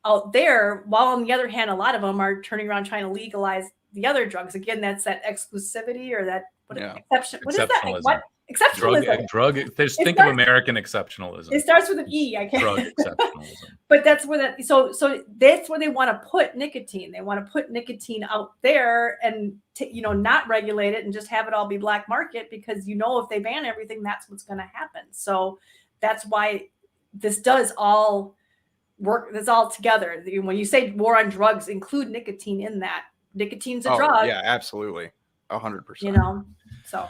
out there. While on the other hand, a lot of them are turning around trying to legalize the other drugs. Again, that's that exclusivity, or that exception. What is that? What Exceptionalism. Just think of American exceptionalism. It starts with an E. I can't. Drug exceptionalism. But that's where that. So that's where they want to put nicotine. They want to put nicotine out there and not regulate it and just have it all be black market, because if they ban everything, that's what's going to happen. So that's why this does all work. That's all together. When you say war on drugs, include nicotine in that. Nicotine's a drug. Yeah, absolutely, 100%. So.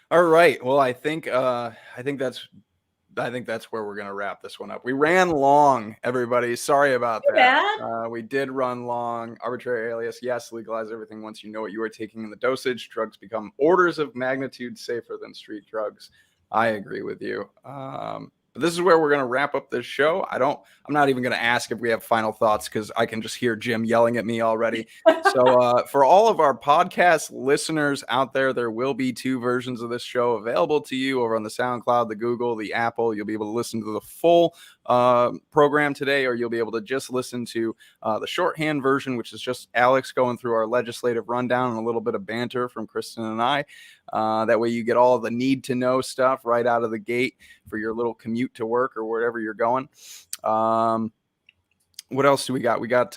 All right. Well, I think that's where we're gonna wrap this one up. We ran long, everybody. Sorry about that. We did run long. Arbitrary alias. Yes, legalize everything once you know what you are taking in the dosage. Drugs become orders of magnitude safer than street drugs. I agree with you. But this is where we're going to wrap up this show. I'm not even going to ask if we have final thoughts, because I can just hear Jim yelling at me already. So for all of our podcast listeners out there will be 2 versions of this show available to you over on the SoundCloud, the Google, the Apple. You'll be able to listen to the full program today, or you'll be able to just listen to the shorthand version, which is just Alex going through our legislative rundown and a little bit of banter from Kristin and I. That way you get all the need to know stuff right out of the gate for your little commute to work or wherever you're going. What else do we got? We got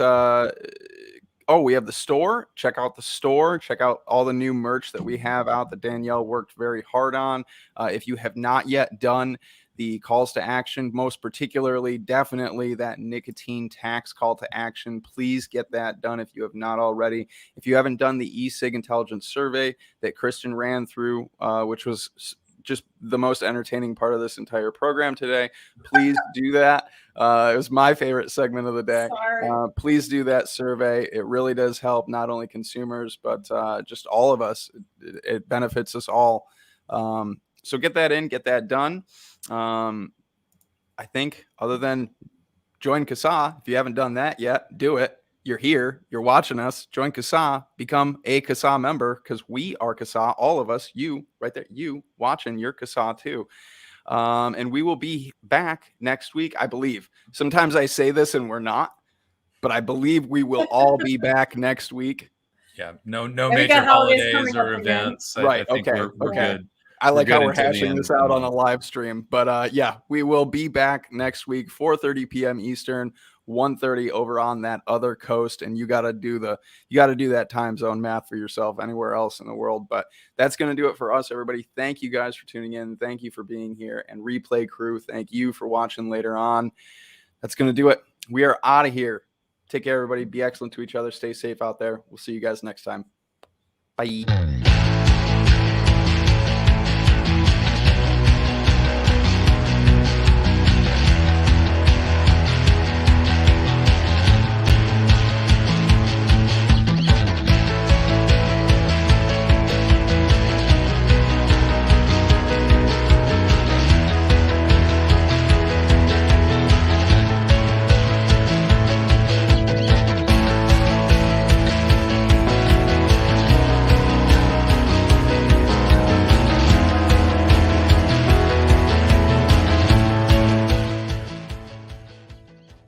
we have the store. Check out the store. Check out all the new merch that we have out that Danielle worked very hard on. If you have not yet done the calls to action, most particularly definitely that nicotine tax call to action, please get that done if you have not already. If you haven't done the eCigIntelligence survey that Kristin ran through, which was just the most entertaining part of this entire program today, please do that. It was my favorite segment of the day. Please do that survey. It really does help not only consumers, but just all of us. It benefits us all. So get that in, get that done. I think other than join CASAA, if you haven't done that yet, do it. You're here, you're watching us, join CASAA, become a CASAA member, because we are CASAA, all of us, you right there, you watching, you're CASAA too. And we will be back next week, I believe. Sometimes I say this and we're not, but I believe we will all be back next week. Yeah, no major holidays or events. Right, I think we're good. I like how we're hashing this out on a live stream, but yeah, we will be back next week, 4:30 p.m. Eastern, 1:30 over on that other coast. And you got to do that time zone math for yourself anywhere else in the world. But that's going to do it for us, everybody. Thank you guys for tuning in. Thank you for being here. And replay crew, thank you for watching later on. That's going to do it. We are out of here. Take care, everybody. Be excellent to each other. Stay safe out there. We'll see you guys next time. Bye.